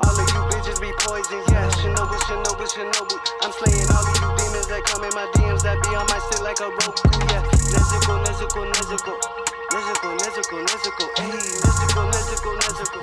All of you bitches be poison, yeah. Shinobu, Shinobu, Shinobu. I'm slaying all of you demons that come in my DMs that be on my stick like a Roku, yeah. Nezuko, Nezuko, Nezuko. Nezuko, Nezuko, Nezuko, ayy. Nezuko, Nezuko, Nezuko.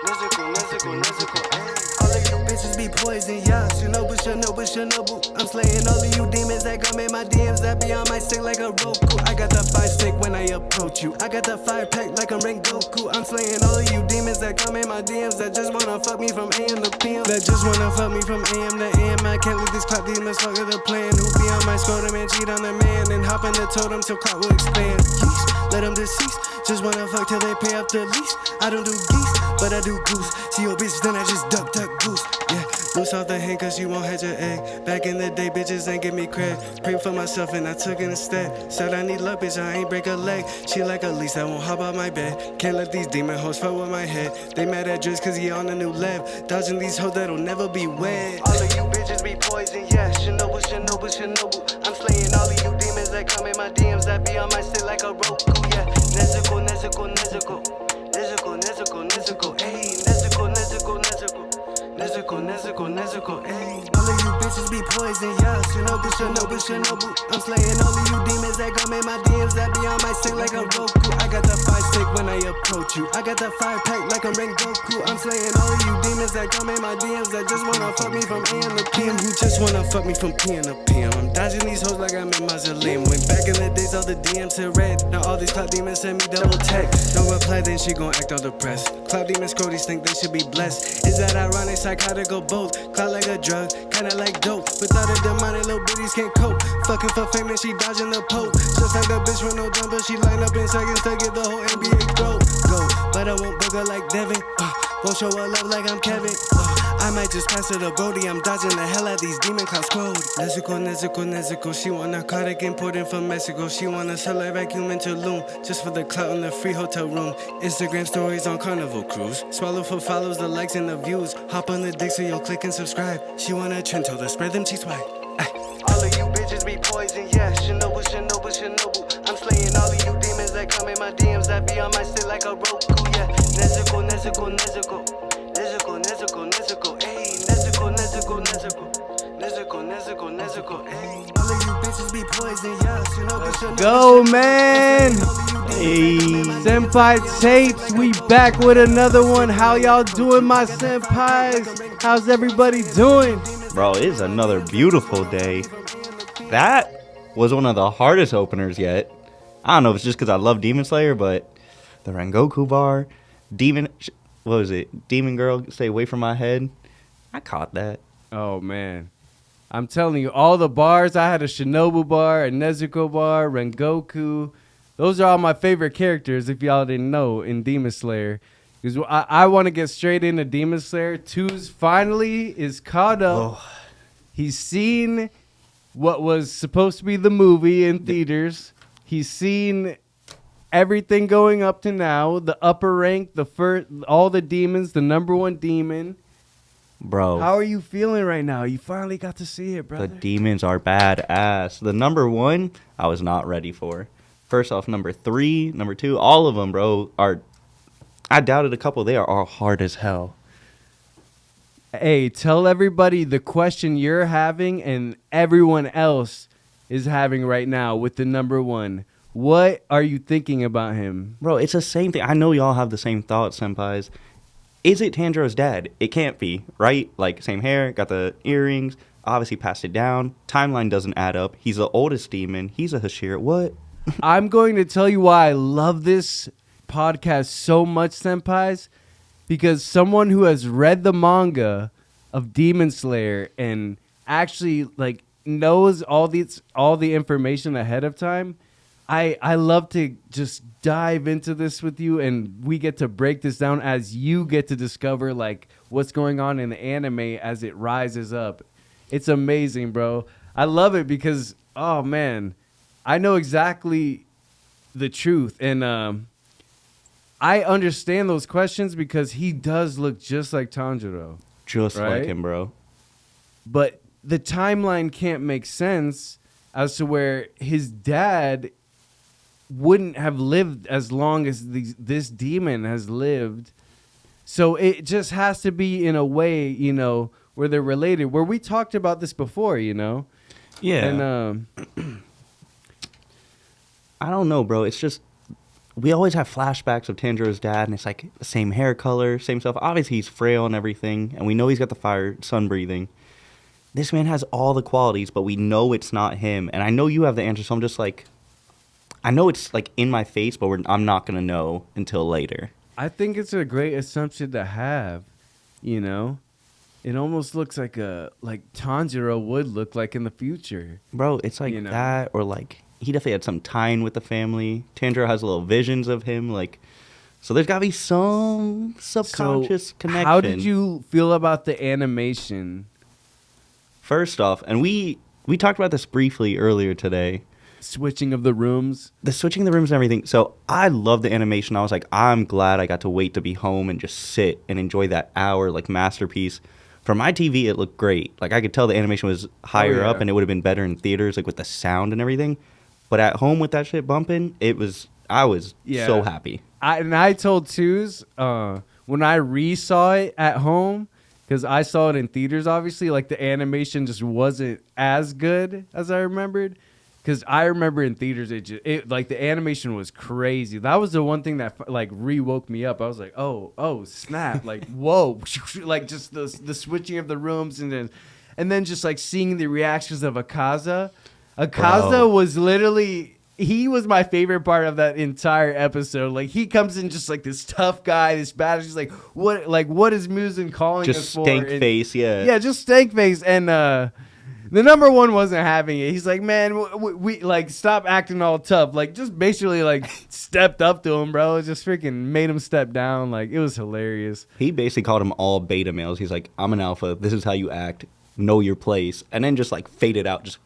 Nezuko, Nezuko, Nezuko, ayy. All of you bitches be poison, yeah. Shinobu, Shinobu, Shinobu. I'm slaying all of you demons that come in my DMs that be on my stick like a Roku. I got the fire stick when I approach you. I got the fire pack like a Rengoku. I'm slaying all of you demons that come in my DMs that just wanna fuck me from AM to PM. That just wanna fuck me from AM to AM. I can't let these clock demons fuck with the plan. Who be on my scrotum and cheat on the man and hop on the totem till clock will expand. Yeesh, let them decease. Just wanna fuck till they pay up the lease. I don't do geese, but I do goose. See your bitch, then I just duck, duck, goose. Yeah, loose off the hand cause you won't hedge your egg. Back in the day, bitches ain't give me cred. Pray for myself and I took it instead. Said I need luck, bitch, I ain't break a leg. She like a lease, I won't hop out my bed. Can't let these demon hoes fuck with my head. They mad at Driz cause he on a new lev. Dodging these hoes that'll never be wed. All of you bitches be poison, yeah. Shinobu, Shinobu, Shinobu. I'm slaying all of you demons that come in my DMs that be on my stick like a Roku, yeah. Nezuko, Nezuko, Nezuko. Nezuko, Nezuko, Nezuko, ayy. Nezuko, Nezuko, Nezuko. Nezuko, Nezuko, Nezuko, ayy. All of you bitches be poison, yeah. Shinobu, Shinobu, Shinobu. I'm slaying all of you demons that come in my DMs that be on my stick like a Roku. I got the fire stick when I approach you. I got the fire pack like a Rengoku. I'm slaying all of you demons that come in my DMs that just wanna fuck me from AM to PM. Who just wanna fuck me from PM to PM. I'm dodging these hoes like I'm in mausoleum. When back in the days all the DMs hit red. Now all these cloud demons send me double text. No reply, then she gon' act all depressed. Cloud demons, Codys think they should be blessed. Is that ironic, psychotic, or both? Cloud like a drug, kinda like dope. Without a demonic, little bitties can't cope. Fucking for fame and she dodging the pope. Just like the bitch with no drum, but she line up in seconds to get the whole NBA throw. Go, but I won't booger like Devin. Won't show her love like I'm Kevin. I might just pass her the Brody. I'm dodging the hell out these demon clouds code. Nezuko, Nezuko, Nezuko. She want narcotic imported from Mexico. She wanna sell her vacuum into loom. Just for the clout in the free hotel room. Instagram stories on Carnival Cruise. Swallow for follows, the likes and the views. Hop on the dick so you'll click and subscribe. She want a trend, told her spread them cheeks wide. All of you bitches be poison, yeah. Shinobu, Shinobu, Shinobu. I'm slaying all of you demons that come in my DMs that be on my stick like a Roku, yeah. Nezuko, Nezuko, Nezuko. Nezuko, Nezuko, Nezuko, ayy. Nezuko, Nezuko, Nezuko. Nezuko, Nezuko, Nezuko, ayy. All of you bitches be poison, yeah. Shinobu, Shinobu. Go, man. Hey, Senpai Tapes, we back with another one. How y'all doing, my senpais? How's everybody doing? Bro, it's another beautiful day. That was one of the hardest openers yet. I don't know if it's just because I love Demon Slayer, but the Rengoku bar, what was it? Demon Girl, Stay Away From My Head. I caught that. Oh, man. I'm telling you, all the bars, I had a Shinobu bar, a Nezuko bar, Rengoku. Those are all my favorite characters, if y'all didn't know, in Demon Slayer. Because I want to get straight into Demon Slayer. Twos finally is caught up. Oh. He's seen what was supposed to be the movie in theaters. He's seen everything going up to now. The upper rank, the first, all the demons, the number one demon. Bro. How are you feeling right now? You finally got to see it, brother. The demons are badass. The number one, I was not ready for. First off, number 3, number 2, all of them, bro, are... I doubted a couple. They are all hard as hell. Hey, tell everybody the question you're having and everyone else is having right now with the number one. What are you thinking about him? Bro, it's the same thing. I know y'all have the same thoughts, senpais. Is it Tanjiro's dad? It can't be, right? Like, same hair, got the earrings, obviously passed it down. Timeline doesn't add up. He's the oldest demon. He's a Hashira. What? I'm going to tell you why I love this podcast so much, senpais, because someone who has read the manga of Demon Slayer and actually like knows all the information ahead of time, I love to just dive into this with you, and we get to break this down as you get to discover like what's going on in the anime as it rises up. It's amazing, bro. I love it because, oh man, I know exactly the truth, and I understand those questions because he does look just like Tanjiro. Just right? like him, bro. But the timeline can't make sense as to where his dad wouldn't have lived as long as this demon has lived. So it just has to be in a way, where they're related. Where we talked about this before, Yeah. And I don't know, bro. It's just we always have flashbacks of Tanjiro's dad, and it's like the same hair color, same stuff. Obviously, he's frail and everything, and we know he's got the fire, sun breathing. This man has all the qualities, but we know it's not him. And I know you have the answer, so I'm just like, I know it's like in my face, but I'm not gonna know until later. I think it's a great assumption to have. It almost looks like Tanjiro would look like in the future. Bro, it's like that, or like he definitely had some tie-in with the family. Tanjiro has little visions of him, like, so there's gotta be some subconscious connection. How did you feel about the animation? First off, and we talked about this briefly earlier today. Switching of the rooms. The switching the rooms and everything. So I love the animation. I was like, I'm glad I got to wait to be home and just sit and enjoy that hour, like, masterpiece. For my TV, it looked great. Like, I could tell the animation was higher up, and it would have been better in theaters, like, with the sound and everything. But at home with that shit bumping, I was so happy. I told Twos, when I re-saw it at home, because I saw it in theaters, obviously, like, the animation just wasn't as good as I remembered. Because I remember in theaters, like, the animation was crazy. That was the one thing that, like, re-woke me up. I was like, oh, snap. Like, whoa. Like, just the switching of the rooms, and then just, like, seeing the reactions of Akaza. Akaza was literally... He was my favorite part of that entire episode. Like, he comes in just like this tough guy, this badass. He's like, what is Muzan calling us for? Just stank face, yeah. Yeah, just stank face. And the number one wasn't having it. He's like, man, we like, stop acting all tough. Like, just basically, like, stepped up to him, bro. It just freaking made him step down. Like, it was hilarious. He basically called them all beta males. He's like, I'm an alpha. This is how you act. Know your place. And then just, like, faded out. Just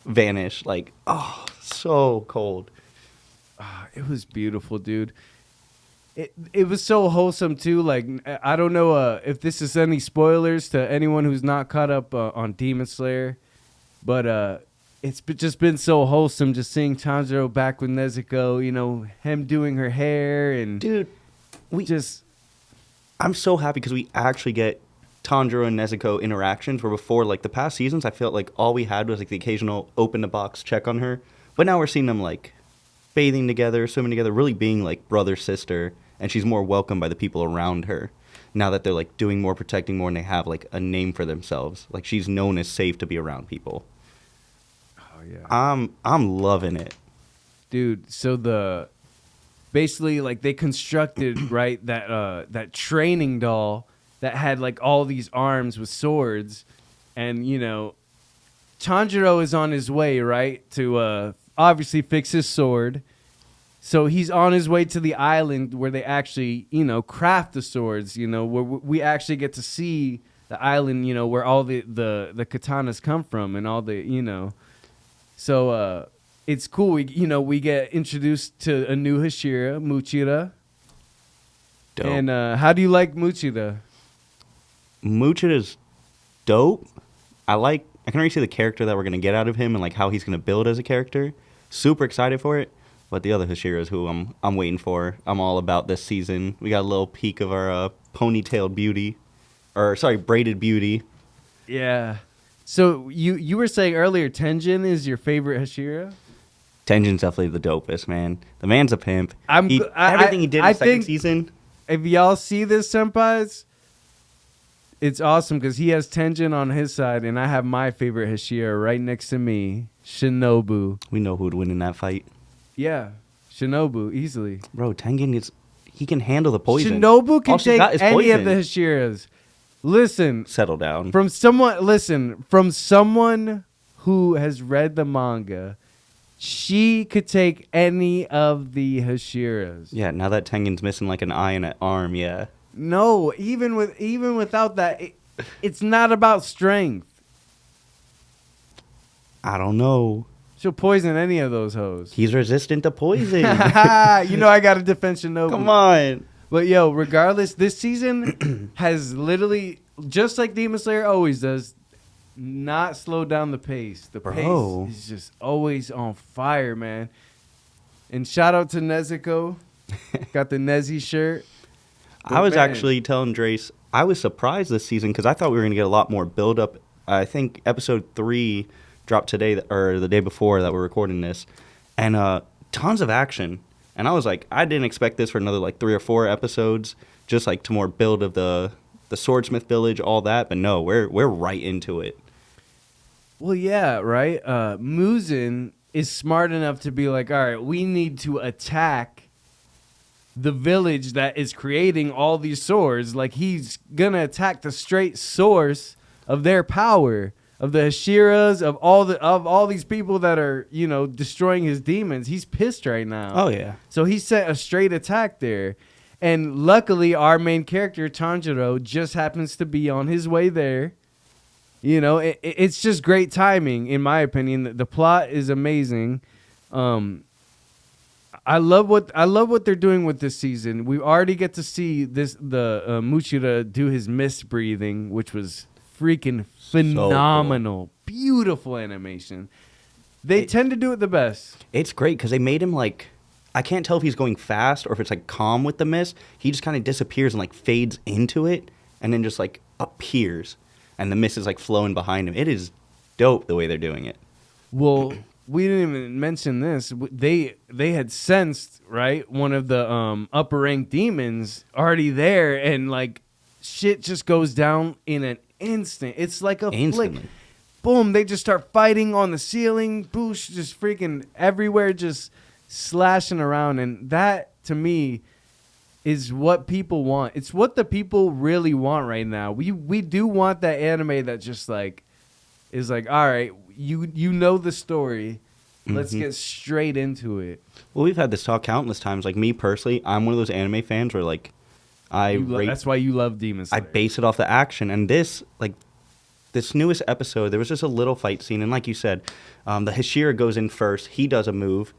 vanish. Like, oh, so cold. It was beautiful, dude. It was so wholesome too. Like, I don't know if this is any spoilers to anyone who's not caught up on Demon Slayer, but it's just been so wholesome just seeing Tanjiro back with Nezuko. Him doing her hair and dude, I'm so happy because we actually get Tanjiro and Nezuko interactions. Where before, like, the past seasons, I felt like all we had was like the occasional open the box check on her. But now we're seeing them, like, bathing together, swimming together, really being like brother, sister, and she's more welcomed by the people around her. Now that they're, like, doing more, protecting more, and they have, like, a name for themselves. Like, she's known as safe to be around people. Oh yeah. I'm loving it. Dude, so basically, like, they constructed right that training doll that had, like, all these arms with swords, and Tanjiro is on his way, right, to obviously fix his sword. So he's on his way to the island where they actually, craft the swords, where we actually get to see the island, where all the katanas come from and all the, So it's cool. We get introduced to a new Hashira, Muchira. Dope. And how do you like Muchira? Muchira's dope. I can already see the character that we're going to get out of him and, like, how he's going to build as a character. Super excited for it. But the other Hashiras who I'm waiting for, I'm all about this season. We got a little peek of our ponytailed beauty. Braided beauty. Yeah. So you were saying earlier Tenjin is your favorite Hashira? Tenjin's definitely the dopest, man. The man's a pimp. Everything he did in second season. If y'all see this, senpais, it's awesome because he has Tenjin on his side, and I have my favorite Hashira right next to me, Shinobu. We know who'd win in that fight. Yeah, Shinobu, easily. Bro, Tengen he can handle the poison. Shinobu can All she take got is any poison. of the Hashiras. Listen. Settle down. From someone who has read the manga, she could take any of the Hashiras. Yeah, now that Tengen's missing, like, an eye and an arm, yeah. No, even without that, it's not about strength. I don't know. She'll poison any of those hoes. He's resistant to poison. I got to defend Shinobu. Come on. But yo, regardless, this season has literally, just like Demon Slayer always does, not slowed down the pace. The pace is just always on fire, man. And shout out to Nezuko. Got the Nezi shirt. I was man. actually telling Drace, I was surprised this season because I thought we were going to get a lot more build-up. I think episode 3 dropped today, or the day before that we're recording this, and tons of action. And I was like, I didn't expect this for another like 3 or 4 episodes, just like to more build of the Swordsmith Village, all that. But no, we're right into it. Well, yeah, right. Muzin is smart enough to be like, all right, we need to attack the village that is creating all these swords. Like, he's gonna attack the straight source of their power, of the Hashiras, of all these people that are, you know, destroying his demons. He's pissed right now. Oh yeah. So he sent a straight attack there. And luckily, our main character, Tanjiro, just happens to be on his way there. You know, it's just great timing, in my opinion. The plot is amazing. I love what they're doing with this season. We already get to see the Mushira do his mist breathing, which was freaking phenomenal. So cool. Beautiful animation. They tend to do it the best. It's great because they made him like, I can't tell if he's going fast or if it's like calm with the mist. He just kind of disappears and like fades into it and then just like appears. And the mist is like flowing behind him. It is dope the way they're doing it. Well, we didn't even mention this. They had sensed, right, one of the upper rank demons already there, and like shit just goes down in an instant. It's like a flick. Boom, they just start fighting on the ceiling. Boosh, just freaking everywhere, just slashing around. And that, to me, is what people want. It's what the people really want right now. We do want that anime that just like is like, all right, you know the story. Let's get straight into it. Well, we've had this talk countless times. Like me personally, I'm one of those anime fans where like that's why you love Demon Slayer. I base it off the action. And this newest episode, there was just a little fight scene, and like you said, the Hashira goes in first. He does a move.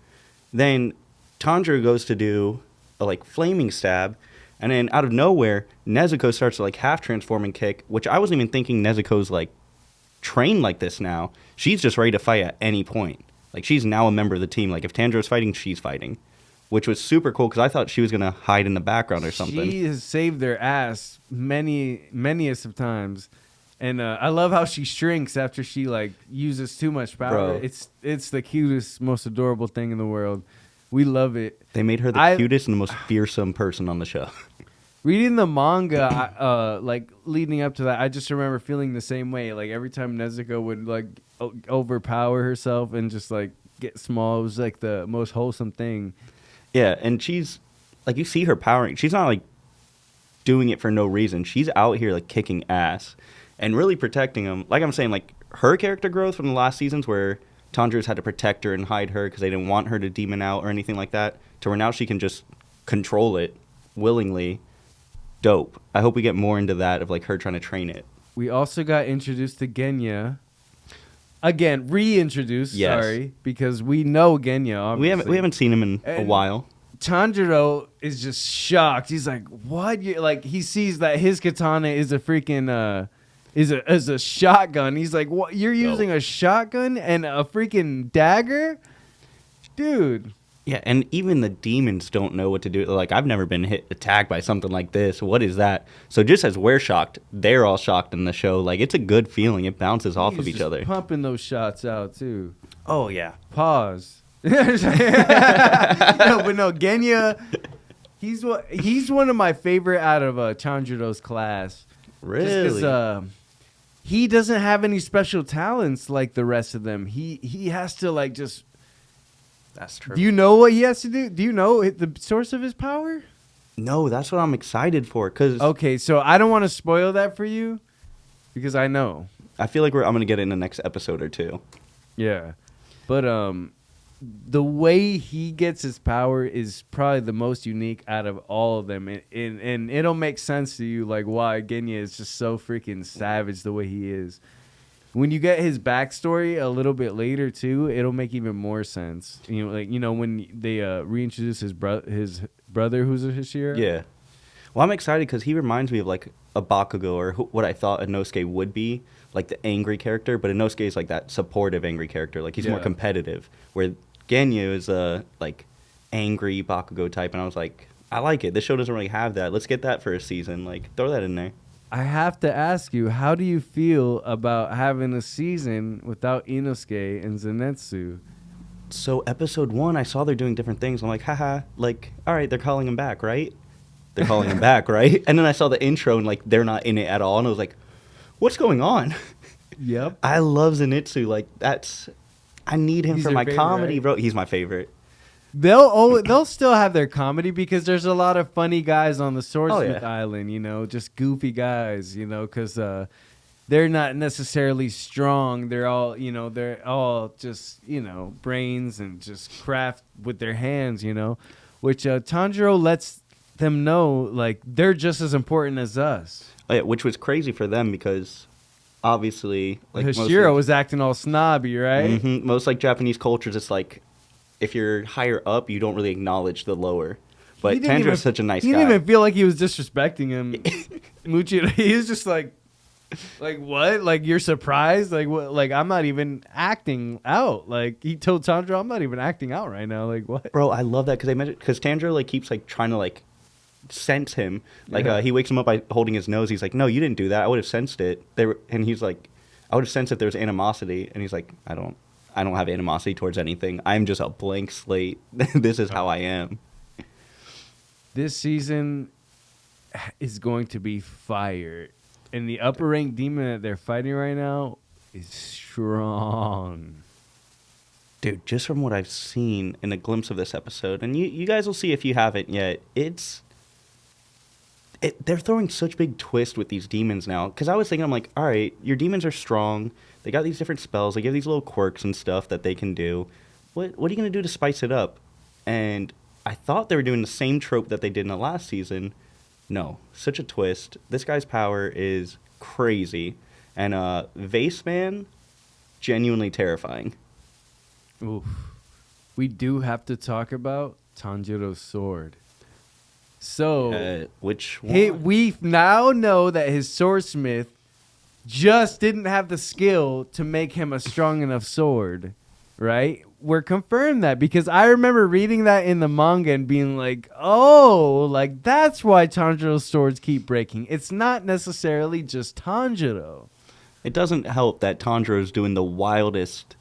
Then Tanjiro goes to do a like flaming stab, and then out of nowhere Nezuko starts to like half transform and kick, which I wasn't even thinking Nezuko's like trained like this now. She's just ready to fight at any point. Like she's now a member of the team. Like if Tanjiro's fighting, she's fighting, which was super cool because I thought she was gonna hide in the background or something. She has saved their ass manyest of times. And I love how she shrinks after she like uses too much power. Bro. It's the cutest, most adorable thing in the world. We love it. They made her the cutest and the most fearsome person on the show. Reading the manga, like leading up to that, I just remember feeling the same way. Like every time Nezuko would like overpower herself and just like get small, it was like the most wholesome thing. Yeah, and she's like, you see her powering. She's not like doing it for no reason. She's out here like kicking ass and really protecting him. Like I'm saying, like her character growth from the last seasons where Tanjiro's had to protect her and hide her because they didn't want her to demon out or anything like that, to where now she can just control it willingly. Dope. I hope we get more into that of like her trying to train it. We also got introduced to Genya. Again, reintroduced, yes. Sorry, because we know Genya, obviously. We haven't seen him in a while. Tanjiro is just shocked. He's like, what? Like, he sees that his katana is a freaking... Is a shotgun. He's like, what? You're using a shotgun and a freaking dagger? Dude. Yeah, and even the demons don't know what to do. Like, I've never been attacked by something like this. What is that? So just as we're shocked, they're all shocked in the show. Like, it's a good feeling. It bounces off of each other. Pumping those shots out, too. Oh, yeah. Pause. No, Genya, he's one of my favorite out of Tanjiro's class. Really? Just 'cause, he doesn't have any special talents like the rest of them. He has to like just... That's true. Do you know what he has to do? Do you know the source of his power? No, that's what I'm excited for. Okay, so I don't want to spoil that for you because I know. I feel like I'm going to get it in the next episode or two. Yeah. But the way he gets his power is probably the most unique out of all of them. And it'll make sense to you, like, why Genya is just so freaking savage the way he is. When you get his backstory a little bit later, too, it'll make even more sense. When they reintroduce his brother who's a Hashira. Yeah. Well, I'm excited because he reminds me of, like, a Bakugo or what I thought Inosuke would be, like the angry character. But Inosuke is, like, that supportive angry character. Like, he's more competitive, where Genya is a like angry Bakugo type, and I was like, I like it. This show doesn't really have that. Let's get that for a season. Like, throw that in there. I have to ask you, how do you feel about having a season without Inosuke and Zenitsu? So episode 1, I saw they're doing different things. I'm like, haha, like, all right, they're calling him back, right? They're calling him back, right? And then I saw the intro and like they're not in it at all, and I was like, what's going on? Yep. I love Zenitsu. Like I need him He's for your my favorite, comedy, right? bro. He's my favorite. They'll still have their comedy because there's a lot of funny guys on the Swordsmith yeah. Island, just goofy guys, because they're not necessarily strong. They're all just, brains and just craft with their hands, which Tanjiro lets them know, like, they're just as important as us. Oh, yeah, which was crazy for them because obviously, like Hashiro was acting all snobby, right? most like Japanese cultures, it's like if you're higher up, you don't really acknowledge the lower. But Tanjiro's such a nice guy. He didn't even feel like he was disrespecting him. Muchi, he was just like what? Like, you're surprised? Like, what? Like, I'm not even acting out. Like, he told Tanjiro, I'm not even acting out right now. Like, what? Bro, I love that because Tanjiro like keeps like trying to like sense him. Like he wakes him up by holding his nose. He's like, no, you didn't do that. I would have sensed it. And he's like, I would have sensed if there was animosity. And he's like, I don't have animosity towards anything. I'm just a blank slate. This is how I am. This season is going to be fire. And the upper rank demon that they're fighting right now is strong. Dude, just from what I've seen in a glimpse of this episode, and you guys will see if you haven't yet, they're throwing such big twist with these demons now. Because I was thinking, I'm like, all right, your demons are strong. They got these different spells. They give these little quirks and stuff that they can do. What are you going to do to spice it up? And I thought they were doing the same trope that they did in the last season. No, such a twist. This guy's power is crazy. And Vase Man, genuinely terrifying. Oof. We do have to talk about Tanjiro's sword. So, which one? we now know that his swordsmith just didn't have the skill to make him a strong enough sword, right? We're confirmed that because I remember reading that in the manga and being like, oh, like that's why Tanjiro's swords keep breaking. It's not necessarily just Tanjiro. It doesn't help that Tanjiro's doing the wildest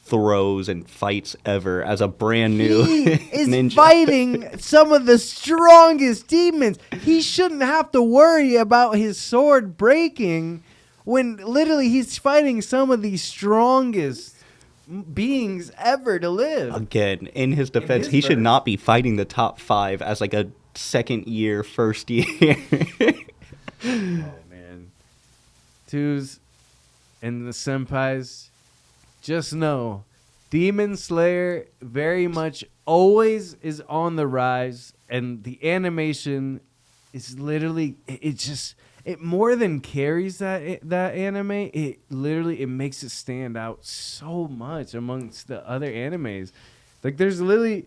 throws and fights ever as a brand new is ninja. Fighting some of the strongest demons. He shouldn't have to worry about his sword breaking when literally he's fighting some of the strongest beings ever to live. Again, in his defense, he should not be fighting the top 5 as like a second year, first year. Oh man. Twos and the senpais, just know Demon Slayer very much always is on the rise, and the animation is literally it more than carries that anime. It literally makes it stand out so much amongst the other animes. Like, there's literally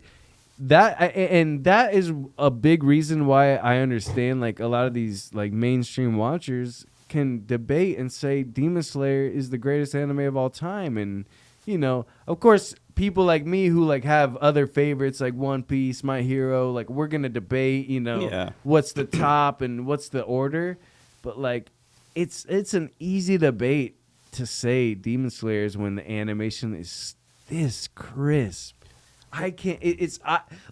that, and that is a big reason why I understand like a lot of these like mainstream watchers can debate and say Demon Slayer is the greatest anime of all time. And of course, people like me who like have other favorites like One Piece, My Hero, like we're gonna debate, what's the top and what's the order. But like, it's an easy debate to say Demon Slayer is when the animation is this crisp. I can't.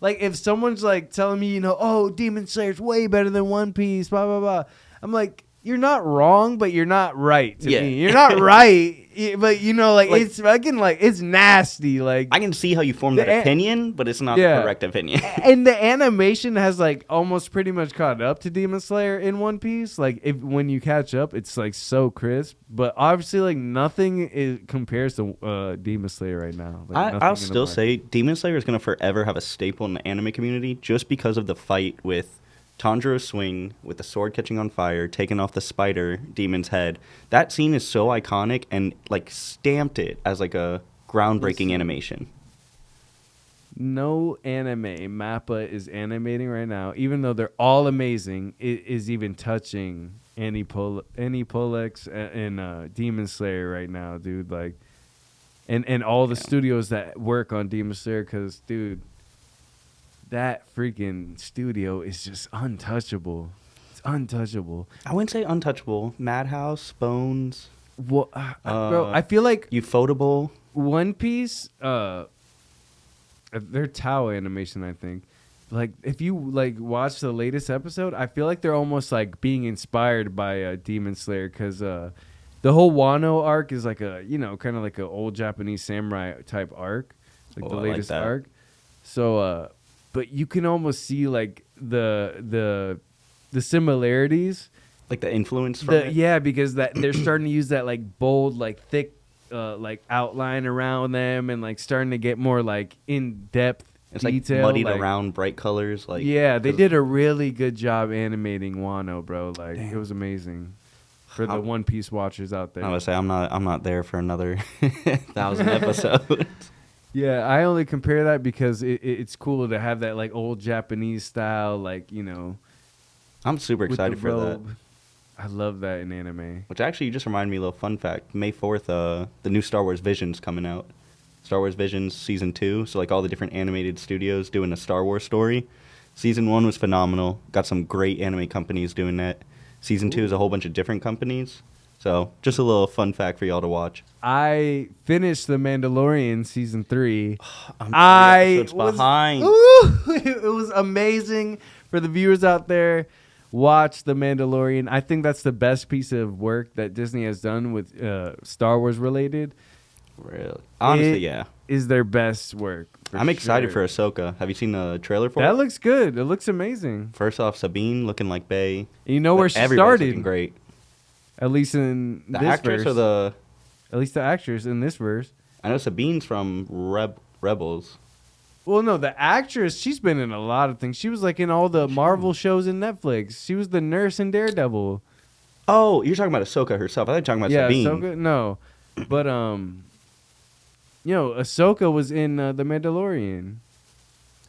Like if someone's like telling me, oh, Demon Slayer's way better than One Piece, blah blah blah. I'm like, you're not wrong, but you're not right to me. You're not right, but it's fucking like it's nasty. Like, I can see how you form that opinion, but it's not the correct opinion. And the animation has like almost pretty much caught up to Demon Slayer in One Piece. Like when you catch up, it's like so crisp. But obviously, like nothing compares to Demon Slayer right now. Like, I'll still say Demon Slayer is gonna forever have a staple in the anime community just because of the fight with Tanjiro's swing with the sword catching on fire, taking off the spider demon's head. That scene is so iconic and like stamped it as like a groundbreaking animation. No anime Mappa is animating right now, even though they're all amazing, it is even touching Annie Polex and Demon Slayer right now, dude. Like, and all the studios that work on Demon Slayer, because, dude, that freaking studio is just untouchable. It's untouchable. I wouldn't say untouchable. Madhouse, Bones, Well, bro, I feel like Ufotable. One Piece, they're Tao animation, I think. Like, if you like watch the latest episode, I feel like they're almost like being inspired by Demon Slayer, because the whole Wano arc is like a, you know, kind of like an old Japanese samurai type arc, like the latest arc. So, but you can almost see like the similarities, like the influence from it. Yeah, because that they're starting to use that like bold, like thick, like outline around them, and like starting to get more like in depth. It's detail, like muddied around, bright colors. Like, yeah, they did a really good job animating Wano, bro. Like, damn. It was amazing. For the One Piece watchers out there, I would say I'm not there for another 1,000 episodes. Yeah, I only compare that because it's cool to have that like old Japanese style, like, you know. I'm super excited for that. I love that in anime. Which actually, you just reminded me a little fun fact. May 4th, the new Star Wars Vision's coming out. Star Wars Visions Season 2, so like all the different animated studios doing a Star Wars story. Season 1 was phenomenal. Got some great anime companies doing that. Season 2 is a whole bunch of different companies. So just a little fun fact for y'all to watch. I finished The Mandalorian Season 3. I'm 3 episodes behind. It was amazing. For the viewers out there, watch The Mandalorian. I think that's the best piece of work that Disney has done with Star Wars related. Really? Honestly, yeah. Is their best work. I'm excited for Ahsoka. Have you seen the trailer for it? That looks good. It looks amazing. First off, Sabine looking like Bae. You know where she Everybody's started. Looking great. At least in the this actress verse. or the... At least the actress in this verse. I know Sabine's from Rebels. Well, no, the actress, she's been in a lot of things. She was like in all the Marvel shows in Netflix. She was the nurse in Daredevil. Oh, you're talking about Ahsoka herself. I thought you were talking about Sabine. Yeah, Ahsoka? No. But, you know, Ahsoka was in The Mandalorian.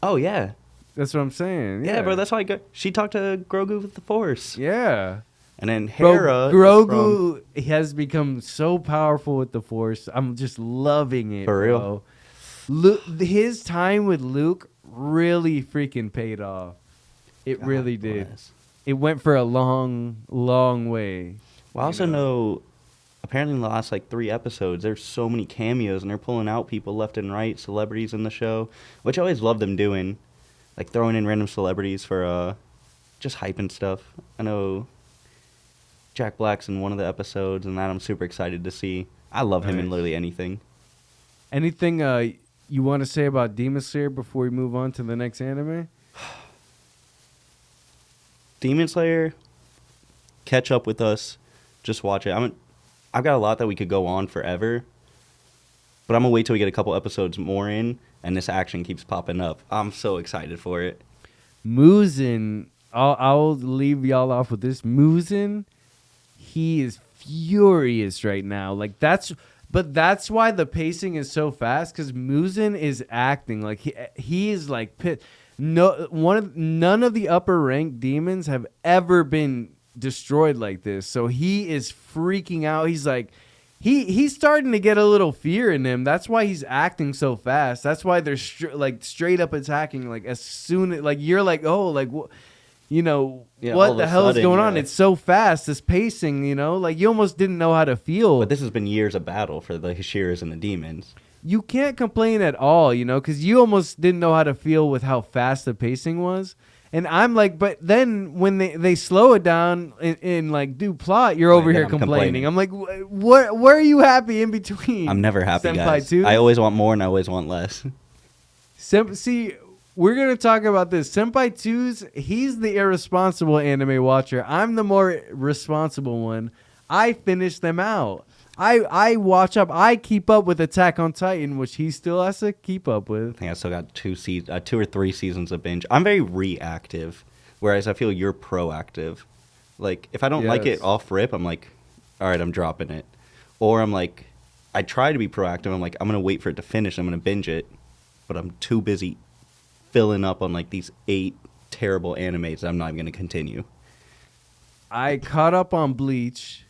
Oh, yeah. That's what I'm saying. Yeah, bro, that's why she talked to Grogu with the Force. Yeah. And then Hera. Grogu has become so powerful with the Force. I'm just loving it. For real. His time with Luke really freaking paid off. It really did. Bless. It went for a long, long way. Well, I also know, apparently in the last like 3 episodes, there's so many cameos, and they're pulling out people left and right, celebrities in the show, which I always love them doing, like throwing in random celebrities for just hyping stuff. I know Jack Black's in one of the episodes, and that I'm super excited to see. I love him in literally anything. Anything you want to say about Demon Slayer before we move on to the next anime? Demon Slayer, catch up with us. Just watch it. I've got a lot that we could go on forever, but I'm going to wait till we get a couple episodes more in, and this action keeps popping up. I'm so excited for it. Muzan, I'll leave y'all off with this. Muzan, he is furious right now. Like, that's why the pacing is so fast, because Muzan is acting like he is like pissed. None of the upper ranked demons have ever been destroyed like this. So he is freaking out. He's like, he's starting to get a little fear in him. That's why he's acting so fast. That's why they're straight up attacking. Like, as soon like you're like, oh, like you know, what the hell is going on? It's so fast, this pacing, you know, like you almost didn't know how to feel. But this has been years of battle for the Hashiras and the demons. You can't complain at all, you know, because you almost didn't know how to feel with how fast the pacing was. And I'm like, but then when they slow it down and like do plot, you're over here complaining. I'm like, where are you happy in between? I'm never happy, Senpai guys. 2? I always want more and I always want less. See, we're going to talk about this. Senpai 2's, he's the irresponsible anime watcher. I'm the more responsible one. I finish them out. I watch up. I keep up with Attack on Titan, which he still has to keep up with. I think I still got 2 or 3 seasons of binge. I'm very reactive, whereas I feel you're proactive. Like, if I don't like it off rip, I'm like, all right, I'm dropping it. Or I'm like, I try to be proactive. I'm like, I'm going to wait for it to finish. I'm going to binge it. But I'm too busy filling up on, like, these 8 terrible animes that I'm not even going to continue. I caught up on Bleach.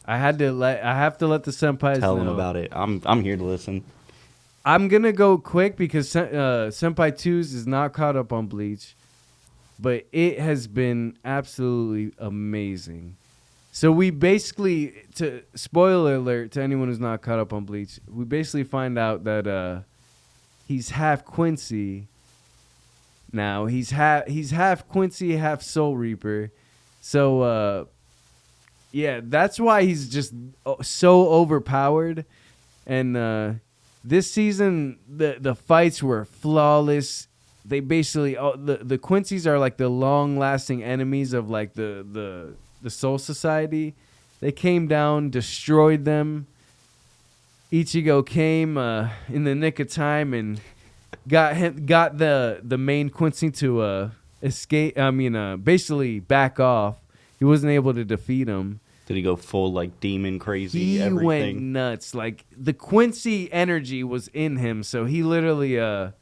I have to let the senpais Tell know. them about it. I'm here to listen. I'm gonna go quick because Senpai 2's is not caught up on Bleach, but it has been absolutely amazing. So we basically, to spoiler alert to anyone who's not caught up on Bleach, we basically find out that he's half Quincy. Now he's half Quincy, half Soul Reaper. So yeah, that's why he's just so overpowered. And this season, the fights were flawless. They basically the Quincy's are like the long-lasting enemies of like the Soul Society. They came down, destroyed them. Ichigo came in the nick of time and got the main Quincy to escape. I mean, basically back off. He wasn't able to defeat him. Did he go full like demon crazy? He everything? went nuts. Like the Quincy energy was in him, so he literally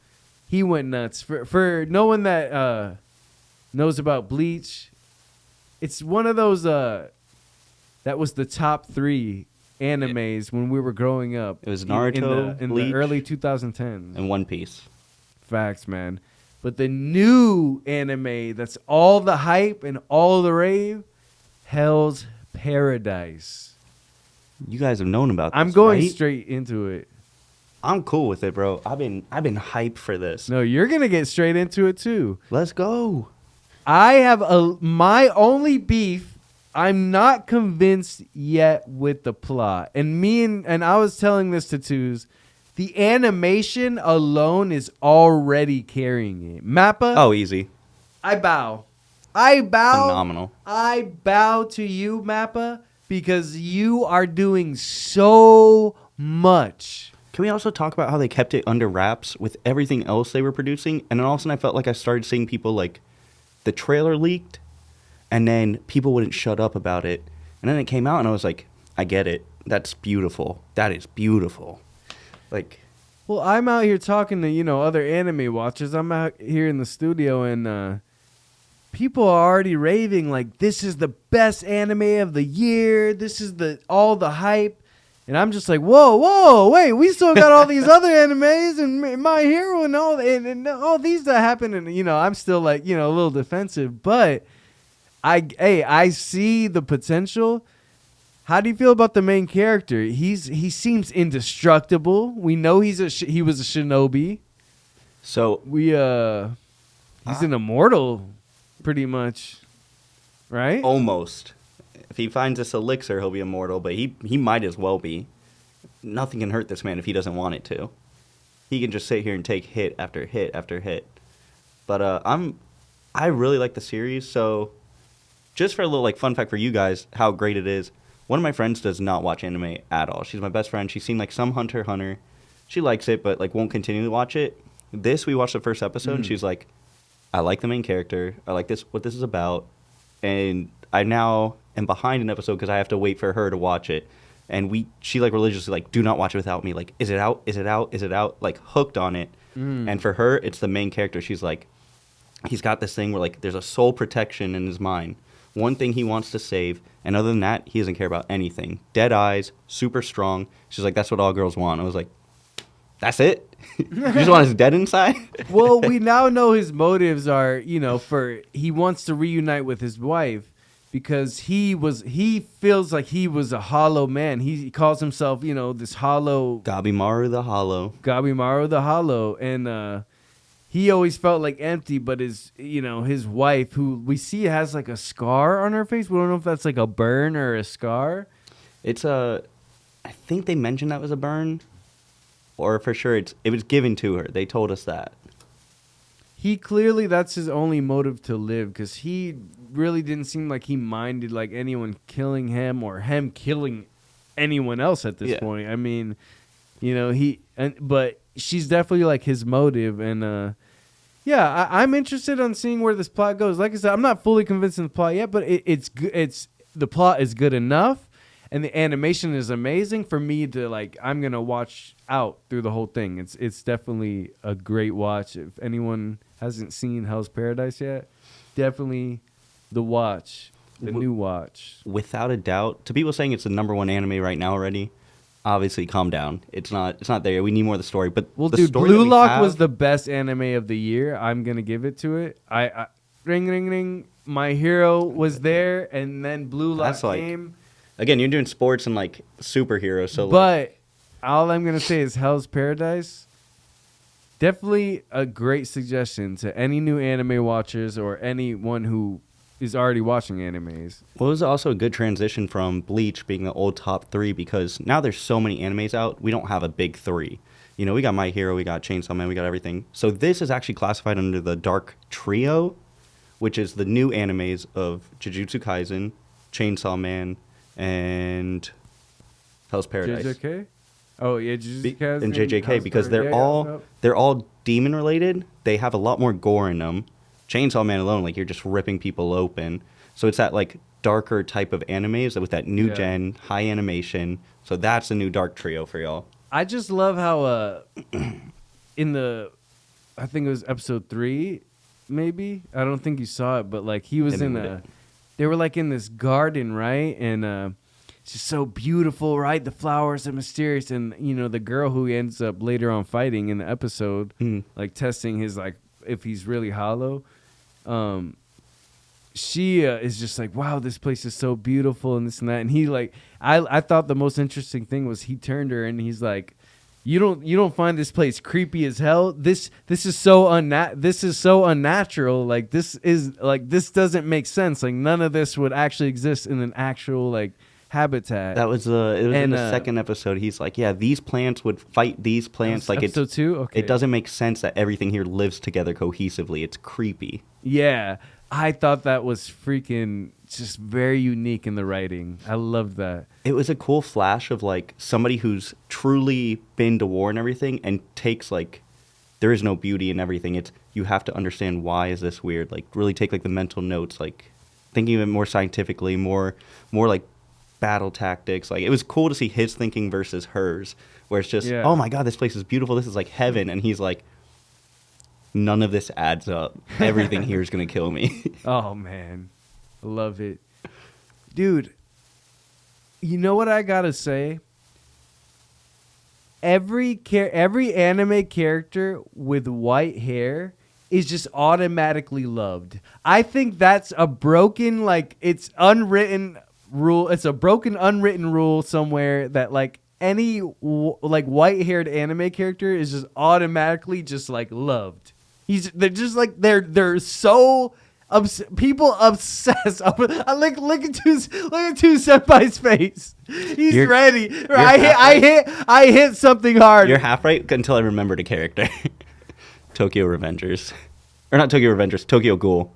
he went nuts. For no one that knows about Bleach, it's one of those that was the top 3 animes when we were growing up. It was Naruto, in Bleach, the early 2010s. and One Piece. Facts, man. But the new anime that's all the hype and all the rave, Hell's Paradise. You guys have known about this, I'm going right? straight into it. I'm cool with it, bro. I've been hyped for this. No, you're gonna get straight into it too. Let's go. I have my only beef. I'm not convinced yet with the plot, and I was telling this to Twos. The animation alone is already carrying it. Mappa. Oh, easy. I bow. Phenomenal. I bow to you, Mappa, because you are doing so much. Can we also talk about how they kept it under wraps with everything else they were producing? And then all of a sudden I felt like I started seeing people like the trailer leaked and then people wouldn't shut up about it. And then it came out and I was like, I get it. That's beautiful. That is beautiful. Like, well, I'm out here talking to, other anime watchers. I'm out here in the studio and people are already raving like this is the best anime of the year. This is all the hype. And I'm just like, whoa, wait, we still got all these other animes and My Hero and all these that happen. And, I'm still like, a little defensive. But I see the potential. How do you feel about the main character? He seems indestructible. We know he was a shinobi. so He's an immortal, pretty much, right? almost. If he finds this elixir, he'll be immortal, but he might as well be. Nothing can hurt this man if he doesn't want it to. He can just sit here and take hit after hit after hit. But I really like the series, so just for a little like fun fact for you guys, how great it is. One of my friends does not watch anime at all. She's my best friend. She's seen like some Hunter x Hunter. She likes it, but like won't continue to watch it. We watched the first episode, and she's like, I like the main character. I like what this is about. And I now am behind an episode because I have to wait for her to watch it. And she like religiously like, do not watch it without me. Like, is it out? Is it out? Is it out? Like hooked on it. And for her, it's the main character. She's like, he's got this thing where like there's a soul protection in his mind. One thing he wants to save, and other than that, he doesn't care about anything. Dead eyes, super strong. She's like, that's what all girls want. I was like, that's it? You just want us dead inside? Well, we now know his motives are, he wants to reunite with his wife because he feels like he was a hollow man. He calls himself, this hollow. Gabimaru the Hollow. And he always felt like empty, but his wife, who we see has like a scar on her face. We don't know if that's like a burn or a scar. I think they mentioned that was a burn. Or for sure, it was given to her. They told us that. He clearly, that's his only motive to live, because he really didn't seem like he minded like anyone killing him or him killing anyone else at this point. I mean, but she's definitely like his motive, and I'm interested on seeing where this plot goes. Like I said, I'm not fully convinced in the plot yet, but it's the plot is good enough. And the animation is amazing for me to like. I'm gonna watch out through the whole thing. It's definitely a great watch. If anyone hasn't seen Hell's Paradise yet, definitely the new watch. Without a doubt, to people saying it's the #1 anime right now already, obviously, calm down. It's not there. We need more of the story. But Well, the dude, story Blue that we Lock have- was the best anime of the year. I'm gonna give it to it. I ring ring ring. My Hero was there, and then Blue Lock That's like- came. Again, you're doing sports and like superheroes. So, But all I'm gonna say is Hell's Paradise. Definitely a great suggestion to any new anime watchers or anyone who is already watching animes. well, it was also a good transition from Bleach being the old top 3 because now there's so many animes out. We don't have a big 3. You know, we got My Hero, we got Chainsaw Man, we got everything. So this is actually classified under the Dark Trio, which is the new animes of Jujutsu Kaisen, Chainsaw Man, and Hell's Paradise. JJK? Oh yeah, JJK And JJK because they're all demon related. They have a lot more gore in them. Chainsaw Man alone, like you're just ripping people open. So it's that like darker type of animes with that new gen high animation. So that's the new Dark Trio for y'all. I just love how in I think it was episode 3, maybe. I don't think you saw it, but like he was they were like in this garden, right? And it's just so beautiful, right? The flowers are mysterious, and you know the girl who he ends up later on fighting in the episode, like testing his like if he's really hollow. She is just like, wow, this place is so beautiful and this and that. And he like, I thought the most interesting thing was he turned her and he's like, you don't find this place creepy as hell. This is so unnatural. Like this doesn't make sense. Like none of this would actually exist in an actual like habitat. That was in the second episode. He's like, yeah, these plants would fight these plants. Like episode 2. Okay. It doesn't make sense that everything here lives together cohesively. It's creepy. Yeah. I thought that was freaking just very unique in the writing. I loved that. It was a cool flash of like somebody who's truly been to war and everything and takes like there is no beauty in everything. It's you have to understand why is this weird. Like really take like the mental notes, like thinking of it more scientifically, more like battle tactics. Like it was cool to see his thinking versus hers, where it's just, oh my god, this place is beautiful. This is like heaven, and he's like, none of this adds up. Everything here is gonna kill me. Oh man, love it, dude. You know what I gotta say? Every anime character with white hair is just automatically loved. I think that's a broken it's unwritten rule. It's a broken unwritten rule somewhere that like any white-haired anime character is just automatically just like loved. They're just like they're so people obsess. Look at two Senpai's face. He's ready. I hit something hard. You're half right until I remembered a character. Tokyo Revengers. Or not Tokyo Revengers, Tokyo Ghoul.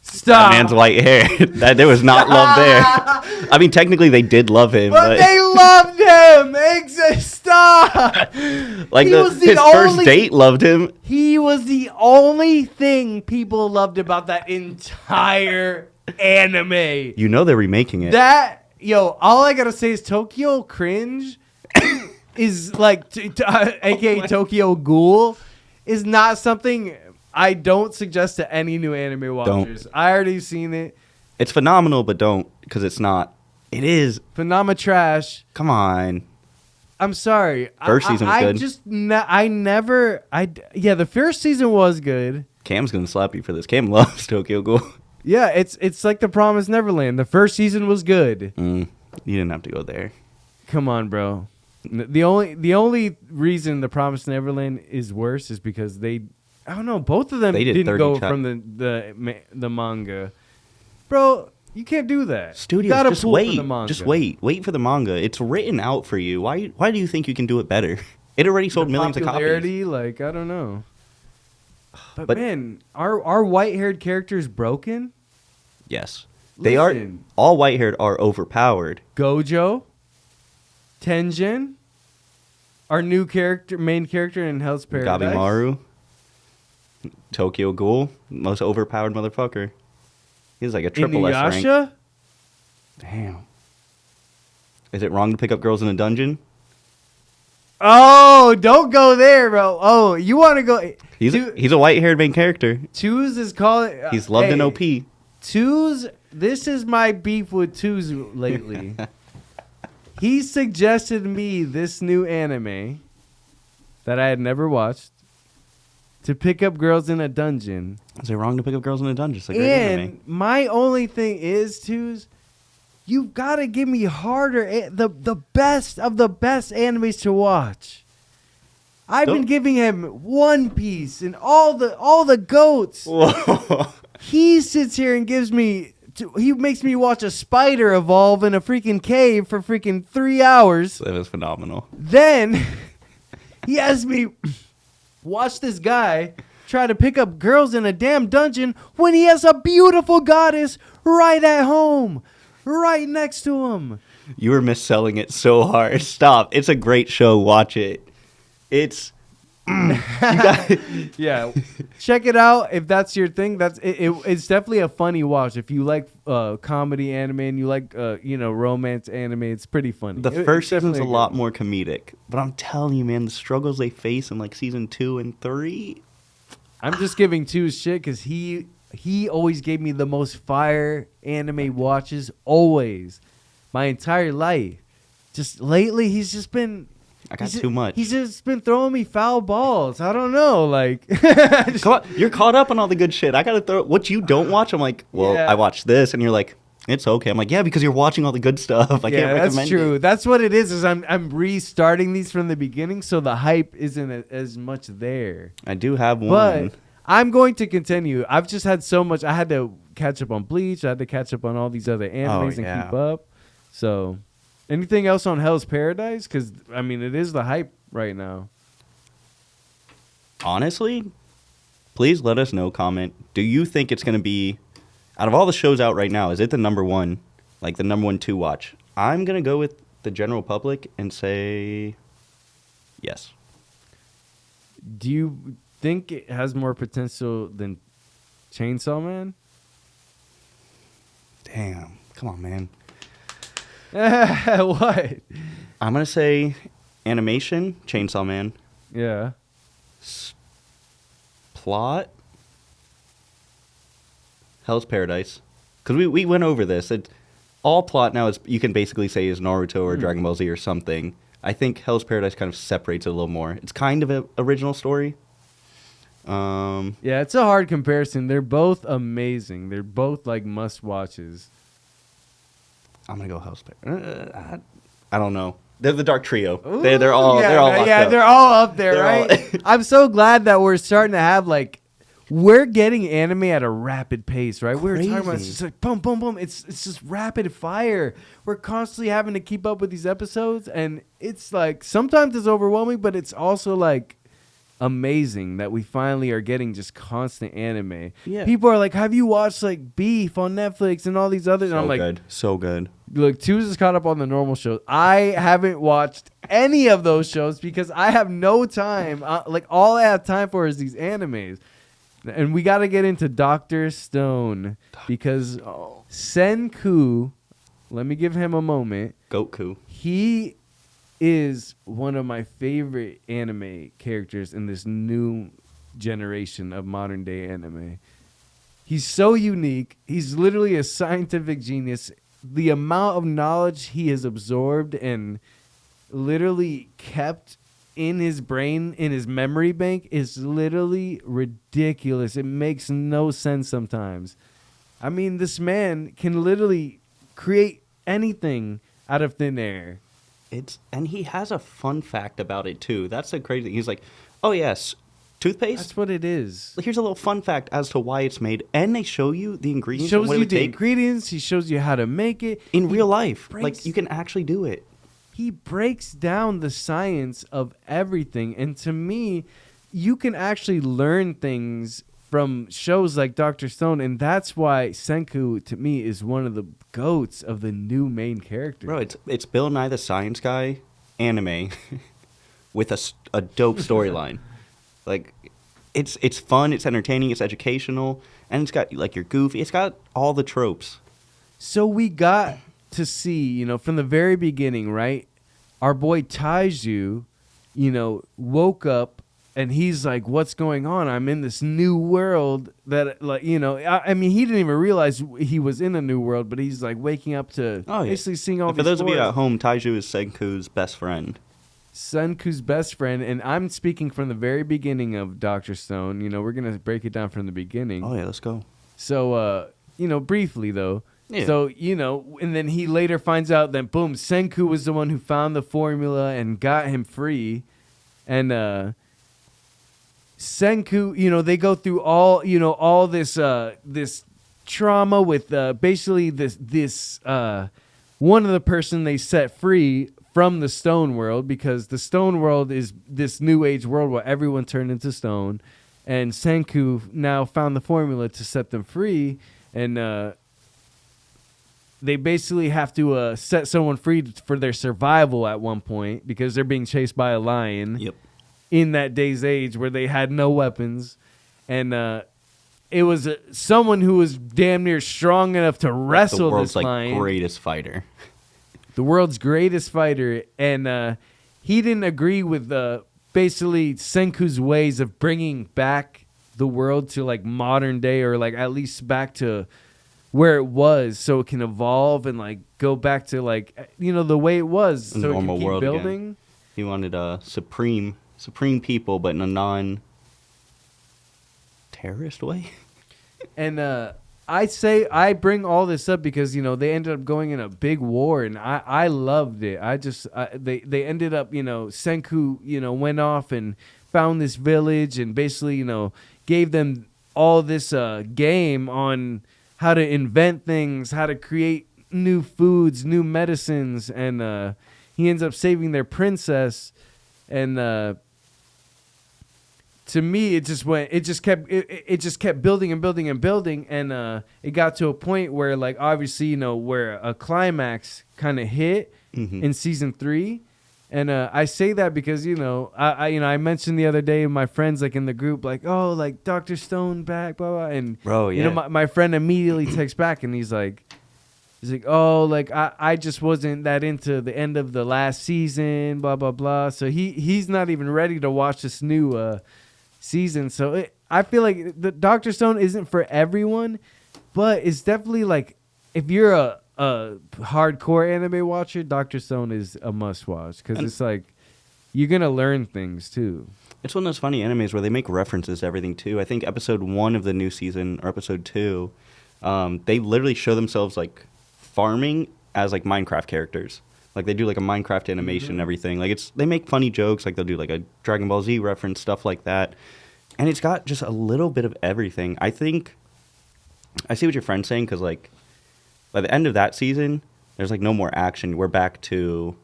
Stop. That man's white hair. There was not love there. I mean, technically they did love him. But they loved him. Stop. Like his first date loved him. He was the only thing people loved about that entire anime. You know they're remaking it. All I gotta say is Tokyo Cringe is like, aka Tokyo Ghoul, is not something I don't suggest to any new anime watchers. I already seen it. It's phenomenal, but don't, because it's not. It is. Phenomena trash. Come on. I'm sorry. First season was good. The first season was good. Cam's going to slap you for this. Cam loves Tokyo Ghoul. Yeah, it's like The Promised Neverland. The first season was good. You didn't have to go there. Come on, bro. The only reason The Promised Neverland is worse is because I don't know, both of them didn't go from the manga. Bro, you can't do that. Studios, just wait. Just wait. Wait for the manga. It's written out for you. Why do you think you can do it better? It already sold millions of copies. Like, I don't know. But man, are white-haired characters broken? Yes. They are. All white-haired are overpowered. Gojo, Tenjin, our new main character in Hell's Paradise. Gabimaru, Tokyo Ghoul, most overpowered motherfucker. He's like a triple S rank. Damn. Is it wrong to pick up girls in a dungeon? Oh, don't go there, bro. Oh, you want to go? He's a white-haired main character. Twos is calling. He's loved in OP. Twos. This is my beef with Twos lately. He suggested me this new anime that I had never watched to pick up girls in a dungeon. Is it wrong to pick up girls in a dungeon? It's a great And anime. my only thing is, you've got to give me the best of the best animes to watch. I've been giving him One Piece and all the goats. Whoa. He sits here and he makes me watch a spider evolve in a freaking cave for freaking 3 hours. That was phenomenal. Then he has me watch this guy try to pick up girls in a damn dungeon when he has a beautiful goddess right at home, right next to him. You were misselling it so hard. Stop. It's a great show. Watch it. It's... Yeah, check it out if that's your thing. It's definitely a funny watch if you like comedy anime and you like romance anime. It's pretty funny. The first season's a definitely lot good. more comedic, but I'm telling you, man, the struggles they face in like season 2 and 3. I'm just giving 2 shit because he always gave me the most fire anime watches always, my entire life. Just lately, he's just been. I got too much. He's just been throwing me foul balls. I don't know, like. Come on, you're caught up on all the good shit. I gotta throw what you don't watch. I'm like, well, Yeah. I watched this, and you're like, it's okay. I'm like, yeah, because you're watching all the good stuff. I can't recommend that's true. it. That's what it is. I'm restarting these from the beginning, so the hype isn't as much there. I do have one. But I'm going to continue. I've just had so much. I had to catch up on Bleach. I had to catch up on all these other animes and yeah. keep up. So, anything else on Hell's Paradise? Because I mean, it is the hype right now. Honestly, please let us know. Comment. Do you think it's gonna be, out of all the shows out right now, is it the number one, like the number one to watch? I'm gonna go with the general public and say yes. Do you think it has more potential than Chainsaw Man? Damn. Come on, man. What? I'm gonna say animation, Chainsaw Man. Yeah. Plot, Hell's Paradise. Because we went over this. All plot now is, you can basically say, is Naruto or Dragon Ball Z or something. I think Hell's Paradise kind of separates it a little more. It's kind of an original story. Yeah, it's a hard comparison. They're both amazing. They're both like must watches. I'm gonna go Hell's Paradise. I don't know. They're the Dark Trio. They're all locked up. They're all up there, They're all- right? I'm so glad that we're starting to have we're getting anime at a rapid pace, right? We were talking about it's Crazy. just like boom, boom, boom. It's just rapid fire. We're constantly having to keep up with these episodes, and it's like sometimes it's overwhelming, but it's also like amazing that we finally are getting just constant anime. Yeah. People are like, "Have you watched like Beef on Netflix and all these others?" And I'm like, good. So good. look, Two's is caught up on the normal shows. I haven't watched any of those shows because I have no time. All I have time for is these animes. And we got to get into Dr. Stone because Senku, let me give him a moment. Goku. He is one of my favorite anime characters in this new generation of modern day anime. He's so unique. He's literally a scientific genius. The amount of knowledge he has absorbed and literally kept in his brain, in his memory bank, is literally ridiculous. It makes no sense sometimes. I mean, this man can literally create anything out of thin air. And he has a fun fact about it too. That's the crazy thing. He's like, oh yes, toothpaste. That's what it is. Here's a little fun fact as to why it's made, and they show you the He ingredients. and shows what it you would the take ingredients. He shows you how to make it. in real life. breaks- Like you can actually do it. He breaks down the science of everything. And to me, you can actually learn things from shows like Dr. Stone. And that's why Senku, to me, is one of the goats of the new main character. Bro, it's Bill Nye the Science Guy anime with a dope storyline. Like it's fun, it's entertaining, it's educational, and it's got like your goofy. It's got all the tropes. So we got to see, from the very beginning, right? Our boy Taiju, woke up and he's like, "What's going on? I'm in this new world that, like, you know." I mean, he didn't even realize he was in a new world, but he's like waking up to basically seeing all And these. for those of you forests. at home, Taiju is Senku's best friend. Senku's best friend, and I'm speaking from the very beginning of Dr. Stone. You know, we're gonna break it down from the beginning. Oh yeah, let's go. So, you know, briefly though. Yeah. So, you know, and then he later finds out that boom, Senku was the one who found the formula and got him free, and Senku, you know, they go through all this this trauma with basically this one of the person they set free from the stone world, because the stone world is this new age world where everyone turned into stone, and Senku now found the formula to set them free, and they basically have to set someone free for their survival at one point because they're being chased by a lion. Yep. In that day's age where they had no weapons, and it was someone who was damn near strong enough to wrestle the world's this like lion. greatest fighter. The world's greatest fighter, and he didn't agree with basically Senku's ways of bringing back the world to like modern day, or like at least back to where it was, so it can evolve and like go back to like, you know, the way it was, so it Normal can keep world building. again. He wanted a supreme people, but in a non-terrorist way. And I bring all this up because, you know, they ended up going in a big war, and I loved it. They ended up, you know, Senku, you know, went off and found this village and basically, you know, gave them all this game on how to invent things, how to create new foods, new medicines, and he ends up saving their princess, and to me, it just kept building and building and building, and it got to a point where, like, obviously, you know, where a climax kind of hit in season 3, and I say that because, you know, I mentioned the other day, my friends, like, in the group, like, oh, like Dr. Stone back, blah blah, and Bro, you know, my friend immediately texts back, and he's like, oh, like I just wasn't that into the end of the last season, blah blah blah. So he's not even ready to watch this new season. So I feel like the Dr. Stone isn't for everyone, but it's definitely like, if you're a hardcore anime watcher, Dr. Stone is a must watch, because it's like you're gonna learn things too. It's one of those funny animes where they make references to everything too. I think episode 1 of the new season, or episode 2, they literally show themselves like farming as like Minecraft characters. Like they do like a Minecraft animation and everything. Like they make funny jokes. Like they'll do like a Dragon Ball Z reference, stuff like that. And it's got just a little bit of everything. I think I see what your friend's saying, because like by the end of that season, there's like no more action. We're back to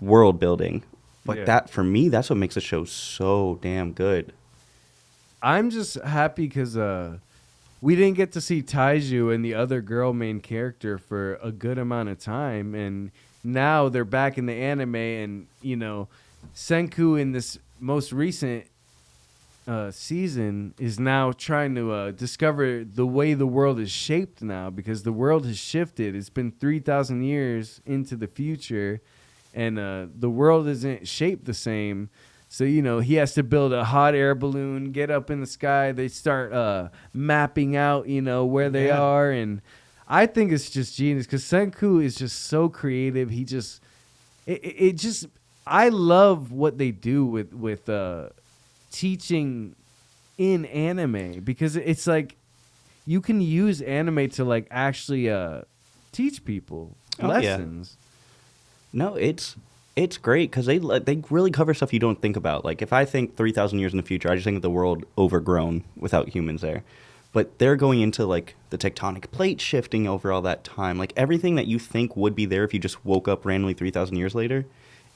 world building. But that, for me, that's what makes the show so damn good. I'm just happy because we didn't get to see Taiju and the other girl main character for a good amount of time, and now they're back in the anime, and, you know, Senku in this most recent season is now trying to discover the way the world is shaped now, because the world has shifted. It's been 3,000 years into the future, and the world isn't shaped the same. So, you know, he has to build a hot air balloon, get up in the sky. They start mapping out, you know, where they are. And I think it's just genius, because Senku is just so creative. He just, I love what they do with teaching in anime, because it's like you can use anime to like actually teach people lessons. No, it's great because they really cover stuff you don't think about. Like if I think 3,000 years in the future, I just think of the world overgrown without humans there. But they're going into like the tectonic plate shifting over all that time. Like everything that you think would be there if you just woke up randomly 3,000 years later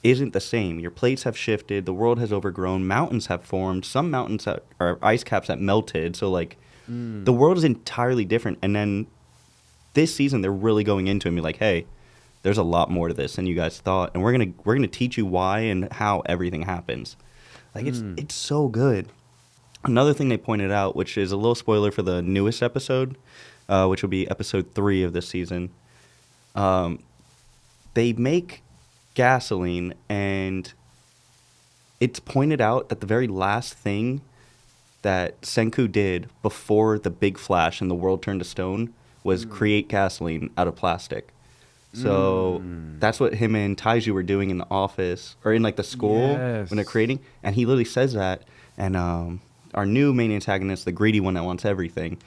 isn't the same. Your plates have shifted. The world has overgrown. Mountains have formed. Some mountains are ice caps that melted. So like the world is entirely different. And then this season they're really going into it and be like, hey, there's a lot more to this than you guys thought, and we're gonna teach you why and how everything happens. Like it's so good. Another thing they pointed out, which is a little spoiler for the newest episode, which will be episode 3 of this season. They make gasoline, and it's pointed out that the very last thing that Senku did before the big flash and the world turned to stone was create gasoline out of plastic. So that's what him and Taiju were doing in the office or in like the school when they're creating. And he literally says that. And our new main antagonist, the greedy one that wants everything,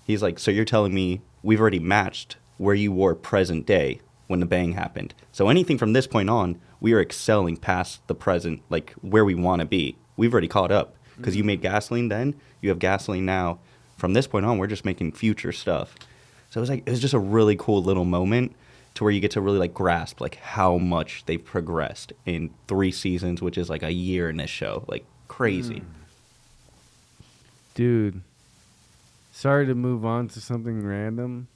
he's like, so you're telling me we've already matched where you were present day when the bang happened. So anything from this point on, we are excelling past the present, like where we want to be. We've already caught up because you made gasoline then, you have gasoline now. From this point on, we're just making future stuff. So it was just a really cool little moment to where you get to really like grasp like how much they've progressed in 3 seasons, which is like a year in this show. Like crazy. Dude, sorry to move on to something random,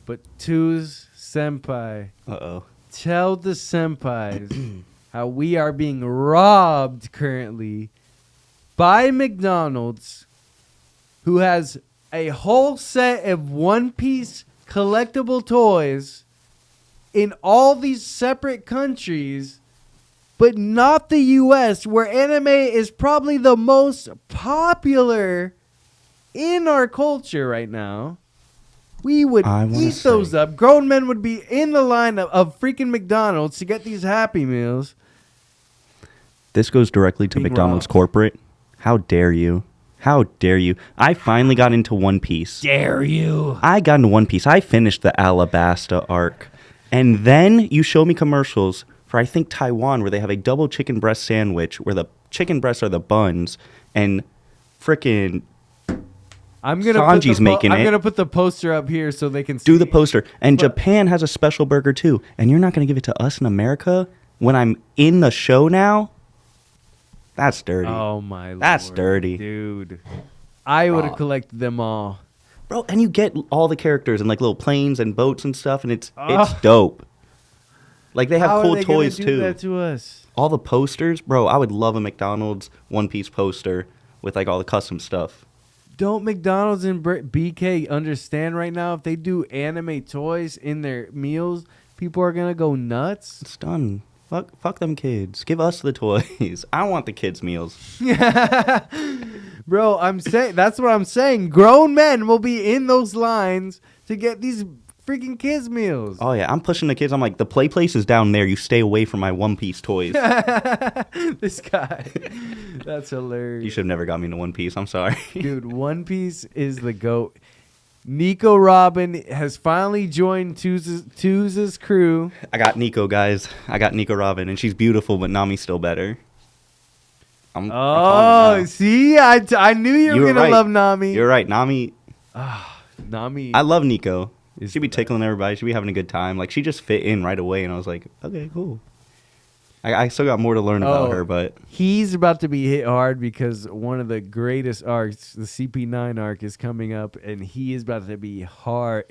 but Two's Senpai. Uh-oh. Tell the senpais how we are being robbed currently by McDonald's, who has a whole set of One Piece collectible toys in all these separate countries, but not the US, where anime is probably the most popular in our culture right now. We would eat those up. Grown men would be in the line of freaking McDonald's to get these Happy Meals. This goes directly to Being McDonald's robbed. corporate. How dare you? How dare you? I finally got into One Piece. Dare you? I got into One Piece. I finished the Alabasta arc. And then you show me commercials for, I think, Taiwan, where they have a double chicken breast sandwich where the chicken breasts are the buns and frickin' Sanji's making it. I'm gonna put the poster up here so they can see. Do the poster. And Japan has a special burger too. And you're not going to give it to us in America when I'm in the show now? That's dirty. Oh my lord. That's dirty. Dude. I would have collected them all. Bro, and you get all the characters and like little planes and boats and stuff, and it's dope. Like they have How cool are they toys gonna do too. that to us? All the posters, bro. I would love a McDonald's One Piece poster with like all the custom stuff. Don't McDonald's and BK understand right now if they do anime toys in their meals, people are gonna go nuts? It's done. Fuck them kids. Give us the toys. I want the kids' meals. Bro, I'm saying that's what I'm saying. Grown men will be in those lines to get these freaking kids' meals. Oh yeah, I'm pushing the kids. I'm like, the play place is down there. You stay away from my One Piece toys. This guy. That's hilarious. You should have never got me into One Piece. I'm sorry. Dude, One Piece is the GOAT. Nico Robin has finally joined Tuz's crew. I got Nico, guys. I got Nico Robin, and she's beautiful, but Nami's still better. I'm calling it now. See? I knew you were going to love Nami. You're right. Nami. Nami. I love Nico. is She'd be the tickling everybody. She'd be having a good time. Like, she just fit in right away, and I was like, okay, cool. I still got more to learn about her, but... He's about to be hit hard because one of the greatest arcs, the CP9 arc, is coming up, and he is about to be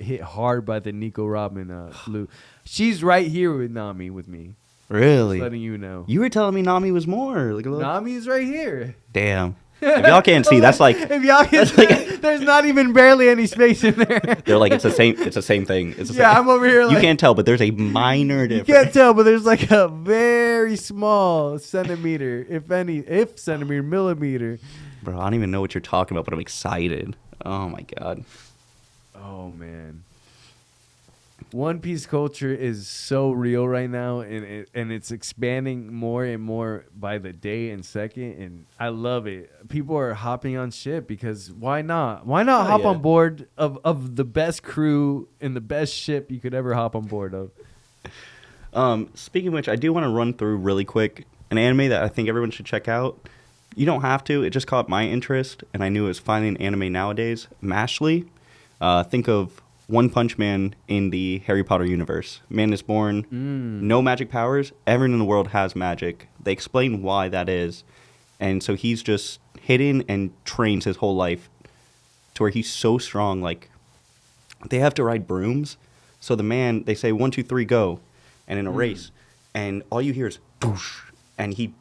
hit hard by the Nico Robin flu. She's right here with Nami with me. Really? Just letting you know. You were telling me Nami was more. Like a little... Nami's right here. Damn. If y'all can't see, that's like... If y'all can see, there's not even barely any space in there. They're like, it's the same thing. It's the same. I'm over here like... You can't tell, but there's a minor difference. You can't tell, but there's like a very small centimeter, if centimeter, millimeter. Bro, I don't even know what you're talking about, but I'm excited. Oh, my God. Oh, man. One Piece culture is so real right now, and it's expanding more and more by the day and second, and I love it. People are hopping on ship because why not? Why not hop on board of the best crew and the best ship you could ever hop on board of? Speaking of which, I do want to run through really quick an anime that I think everyone should check out. You don't have to. It just caught my interest, and I knew it was finding anime nowadays. Mashley. Think of One Punch Man in the Harry Potter universe. Man is born, no magic powers. Everyone in the world has magic. They explain why that is. And so he's just hidden and trains his whole life to where he's so strong. Like, they have to ride brooms. So the man, they say, 1, 2, 3, go. And in a race. And all you hear is, doosh. And he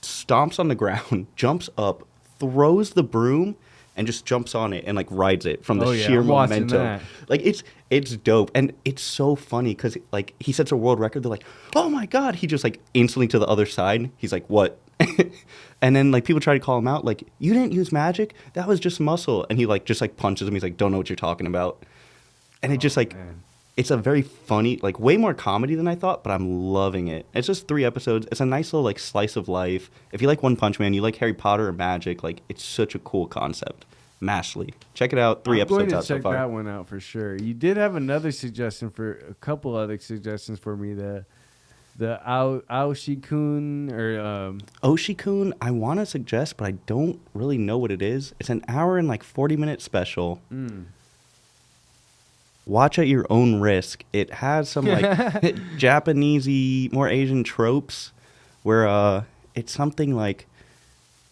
stomps on the ground, jumps up, throws the broom, and just jumps on it and like rides it from the Oh, yeah, sheer I'm watching momentum. that. Like it's dope, and it's so funny because like he sets a world record. They're like, oh my god, he just like instantly to the other side. He's like, what? And then like people try to call him out, like, you didn't use magic, that was just muscle, and he like just like punches him. He's like, don't know what you're talking about. And it just like, man. it's a very funny, like way more comedy than I thought, but I'm loving it. It's just 3 episodes. It's a nice little like slice of life. If you like One Punch Man, you like Harry Potter or magic, like it's such a cool concept. Mashly, check it out. 3 I'm going episodes to out so check far. that one out for sure. You did have another suggestion for a couple other suggestions for me. The Aoshi-kun or Oshikun, I want to suggest, but I don't really know what it is. It's an hour and like 40-minute special. Watch at your own risk. It has some like Japanese-y, more Asian tropes where it's something like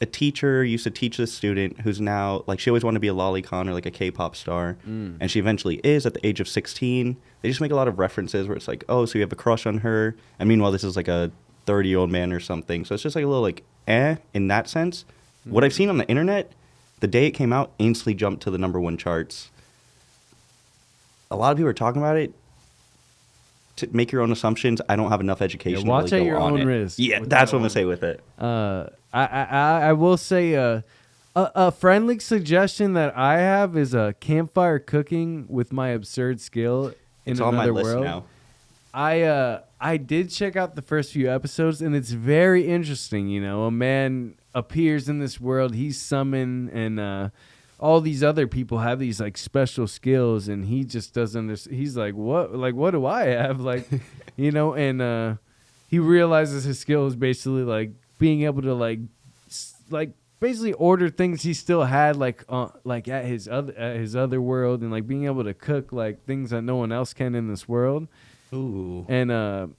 a teacher used to teach this student who's now like she always wanted to be a lolicon or like a K-pop star, and she eventually is at the age of 16. They just make a lot of references where it's like, oh, so you have a crush on her, and meanwhile this is like a 30-year-old man or something. So it's just like a little like in that sense. What I've seen on the internet, the day it came out, instantly jumped to the #1 charts. A lot of people are talking about it. To make your own assumptions, I don't have enough education. Yeah, watch to really at go your on own it. risk. Yeah, With that's that what I'm gonna say with it. I will say a friendly suggestion that I have is a campfire cooking with my absurd skill in It's another on my list world. now. I did check out the first few episodes, and it's very interesting. You know, a man appears in this world, he's summoned, and all these other people have these like special skills, and he just doesn't understand. He's like, what? Like, what do I have? Like, you know, and he realizes his skill is basically like being able to like basically order things he still had like at his other world, and like being able to cook like things that no one else can in this world. Ooh. And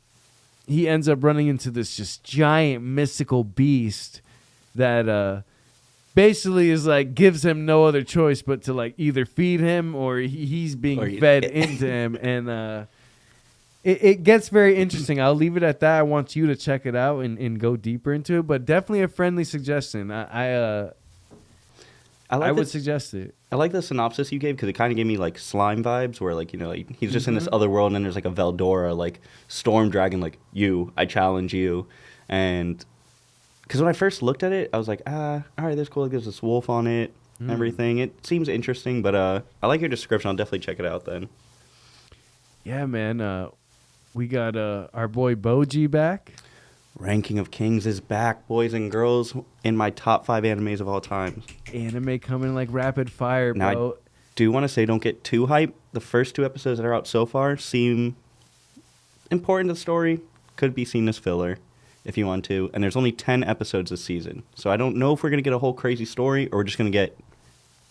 he ends up running into this just giant mystical beast that basically is like gives him no other choice but to like either feed him or he's being fed into him. And it gets very interesting. I'll leave it at that. I want you to check it out and go deeper into it, but definitely a friendly suggestion. I would suggest it. I like the synopsis you gave because it kind of gave me like slime vibes, where like, you know, like he's just in this other world, and then there's like a Veldora like storm dragon, like, I challenge you. And because when I first looked at it, I was like, all right, that's cool. Like, there's this wolf on it and everything. It seems interesting, but I like your description. I'll definitely check it out then. Yeah, man. We got our boy Boji back. Ranking of Kings is back, boys and girls, in my top 5 animes of all time. Anime coming like rapid fire, Now, bro. I do want to say, don't get too hyped. The first 2 episodes that are out so far seem important to the story. Could be seen as filler if you want to. And there's only 10 episodes this season. So I don't know if we're going to get a whole crazy story or we're just going to get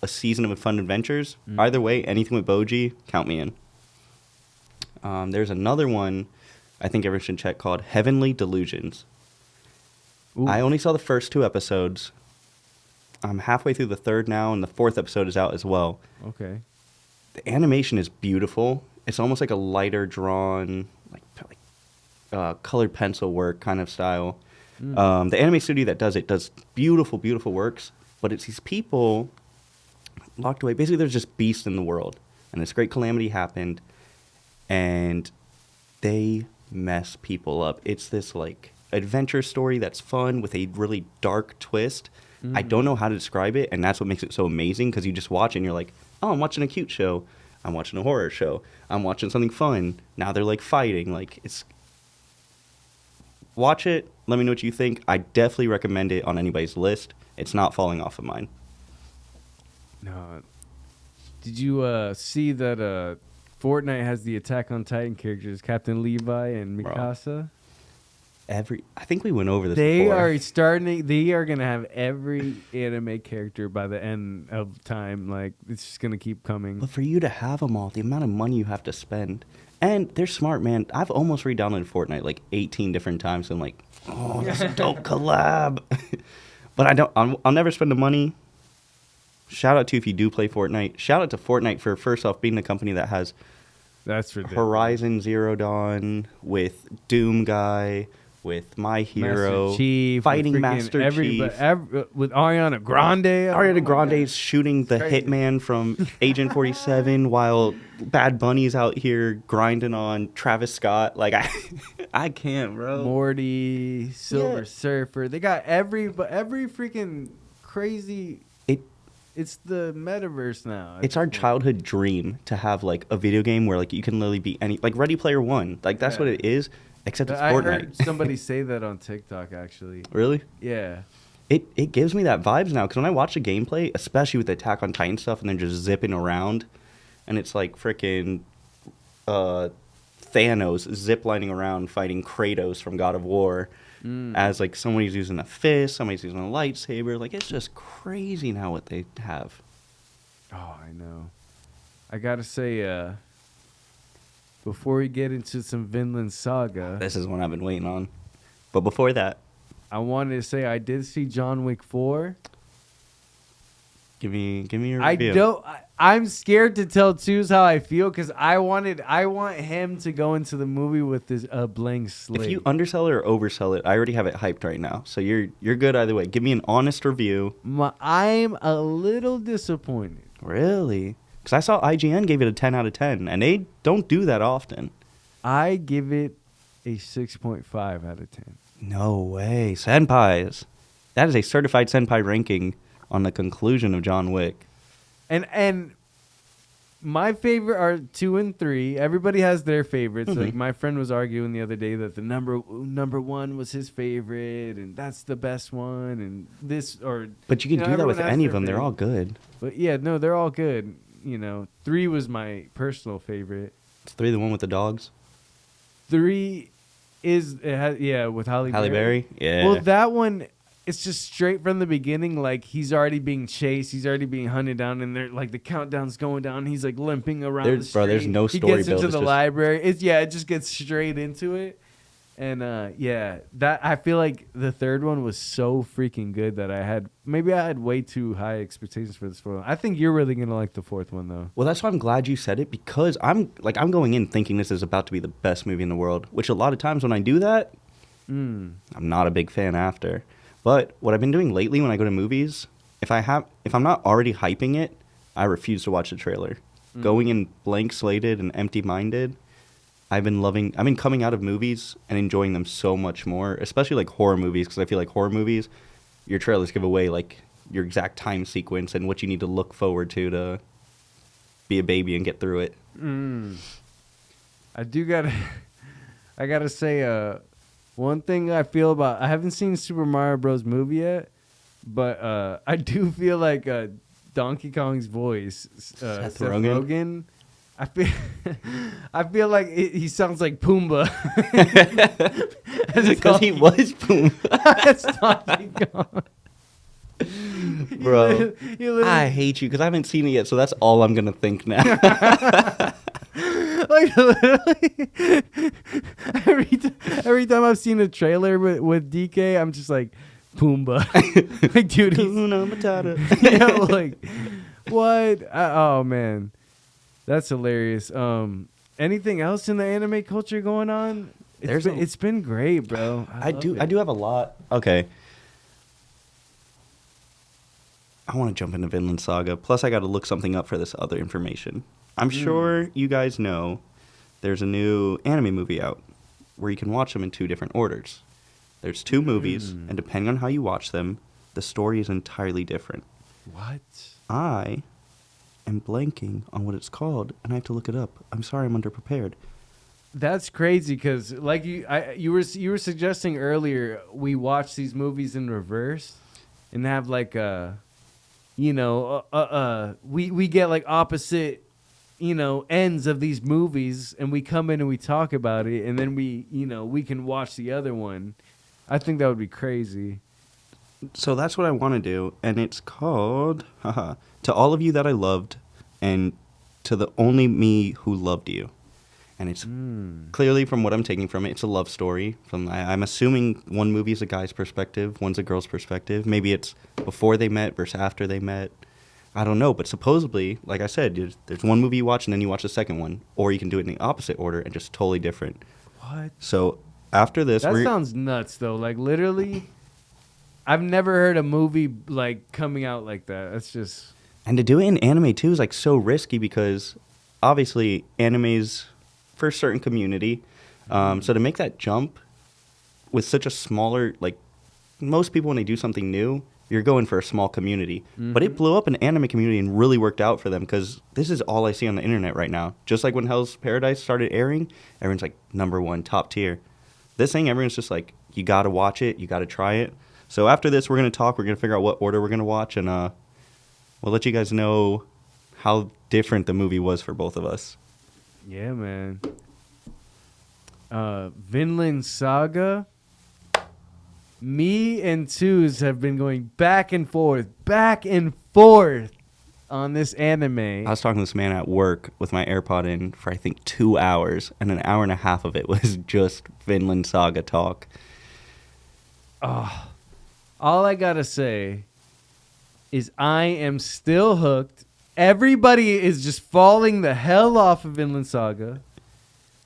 a season of fun adventures. Either way, anything with Boji, count me in. There's another one I think everyone should check called Heavenly Delusions. Ooh. I only saw the first 2 episodes. I'm halfway through the 3rd now, and the 4th episode is out as well. Okay. The animation is beautiful. It's almost like a lighter drawn, like colored pencil work kind of style. The anime studio that does it does beautiful, beautiful works, but it's these people locked away. Basically, there's just beasts in the world, and this great calamity happened, and they mess people up. It's this like adventure story that's fun with a really dark twist. I don't know how to describe it, and that's what makes it so amazing, because you just watch it and you're like, oh, I'm watching a cute show. I'm watching a horror show. I'm watching something fun. Now they're like fighting. Like, it's... Watch it. Let me know what you think. I definitely recommend it on anybody's list. It's not falling off of mine. No. Did you see that Fortnite has the Attack on Titan characters, Captain Levi and Mikasa? I think we went over this They before. are gonna have every anime character by the end of time. Like, it's just gonna keep coming. But for you to have them all, the amount of money you have to spend. And they're smart, man. I've almost re-downloaded Fortnite like 18 different times. I'm like, oh, that's a dope collab. But I'll never spend the money. Shout out to if you do play Fortnite. Shout out to Fortnite for, first off, being the company that has That's ridiculous. Horizon Zero Dawn with Doom Guy, with My Hero, Master Chief, fighting with freaking Master Chief. with Ariana Grande. Ariana Oh my Grande's God. shooting the crazy. hitman from Agent 47 while Bad Bunny's out here grinding on Travis Scott. Like, I can't, bro. Morty, Silver Yeah. Surfer. They got every freaking crazy. It's the metaverse now. It's our childhood dream to have, like, a video game where, like, you can literally be any... Like, Ready Player One. Like, that's Yeah. what it is, except it's I Fortnite. heard somebody say that on TikTok, actually. Really? Yeah. It gives me that vibes now, because when I watch a gameplay, especially with the Attack on Titan stuff, and they're just zipping around, and it's like freaking Thanos ziplining around fighting Kratos from God of War, as like somebody's using a fist, somebody's using a lightsaber. Like, it's just crazy now what they have. Oh, I know. I gotta say, before we get into some Vinland Saga, This is one I've been waiting on. But before that, I wanted to say I did see John Wick 4. give me your review. I'm scared to tell Tooz how I feel because I want him to go into the movie with this blank slate. If you undersell it or oversell it, I already have it hyped right now. So you're good either way. Give me an honest review. I'm a little disappointed. Really? Because I saw IGN gave it a 10 out of 10, and they don't do that often. I give it a 6.5 out of 10. No way. Senpais. That is a certified senpai ranking on the conclusion of John Wick. And my favorite are 2 and 3. Everybody has their favorites. Mm-hmm. Like my friend was arguing the other day that the number 1 was his favorite, and that's the best one. And this or But you can do that with everyone has any of their them. They're all favorite. good. But yeah, no, they're all good. 3 was my personal favorite. Is 3 the one with the dogs? 3 with Halle Berry? Yeah. Well, that one, it's just straight from the beginning. Like he's already being chased, he's already being hunted down, and they're like the countdown's going down. He's like limping around the street. Bro, there's no He story gets build. into It's the just- library. It just gets straight into it. And that I feel like the third one was so freaking good that I had way too high expectations for this fourth one. I think you're really gonna like the fourth one though. Well, that's why I'm glad you said it, because I'm going in thinking this is about to be the best movie in the world, which a lot of times when I do that, I'm not a big fan after. But what I've been doing lately when I go to movies, if I'm not already hyping it, I refuse to watch the trailer. Going in blank slated and empty minded, I've been coming out of movies and enjoying them so much more, especially like horror movies, because I feel like horror movies, your trailers give away like your exact time sequence and what you need to look forward to be a baby and get through it. I gotta say, one thing I feel about, I haven't seen Super Mario Bros. Movie yet, but I do feel like Donkey Kong's voice, Seth Rogen. I feel like he sounds like Pumbaa. Because he was Boom. That's Donkey Kong. Bro, He literally- I hate you because I haven't seen it yet, so that's all I'm going to think now. Like literally, every time I've seen a trailer with DK, I'm just like Pumbaa. Like, dude, Hakuna Matata. yeah, like what? Oh man, that's hilarious. Anything else in the anime culture going on? It's been great, bro. I do have a lot. Okay. I want to jump into Vinland Saga. Plus, I got to look something up for this other information. I'm sure you guys know there's a new anime movie out where you can watch them in 2 different orders. There's 2 movies, and depending on how you watch them, the story is entirely different. What? I am blanking on what it's called, and I have to look it up. I'm sorry, I'm underprepared. That's crazy because, like you were suggesting earlier, we watch these movies in reverse and have like we get like opposite ends of these movies, and we come in and we talk about it, and then we can watch the other one. I think that would be crazy. So that's what I want to do, and it's called To All of You That I Loved, and To the Only Me Who Loved You. And it's clearly, from what I'm taking from it, it's a love story. I'm assuming one movie is a guy's perspective, one's a girl's perspective. Maybe it's before they met versus after they met. I don't know, but supposedly, like I said, there's one movie you watch and then you watch the second one, or you can do it in the opposite order and just totally different. What? So after this, That sounds nuts, though. Like, literally, I've never heard a movie, like, coming out like that. That's just... And to do it in anime, too, is, like, so risky because, obviously, anime's for a certain community. So to make that jump with such a smaller, like, most people, when they do something new, you're going for a small community. But it blew up an anime community and really worked out for them because this is all I see on the internet right now. Just like when Hell's Paradise started airing, everyone's like, #1, top tier. This thing, everyone's just like, you got to watch it, you got to try it. So after this, we're going to talk, we're going to figure out what order we're going to watch, and we'll let you guys know how different the movie was for both of us. Yeah, man. Vinland Saga. Me and Twos have been going back and forth on this anime. I was talking to this man at work with my AirPod in for, I think, 2 hours, and an hour and a half of it was just Vinland Saga talk. Oh, all I gotta say is I am still hooked. Everybody is just falling the hell off of Vinland Saga.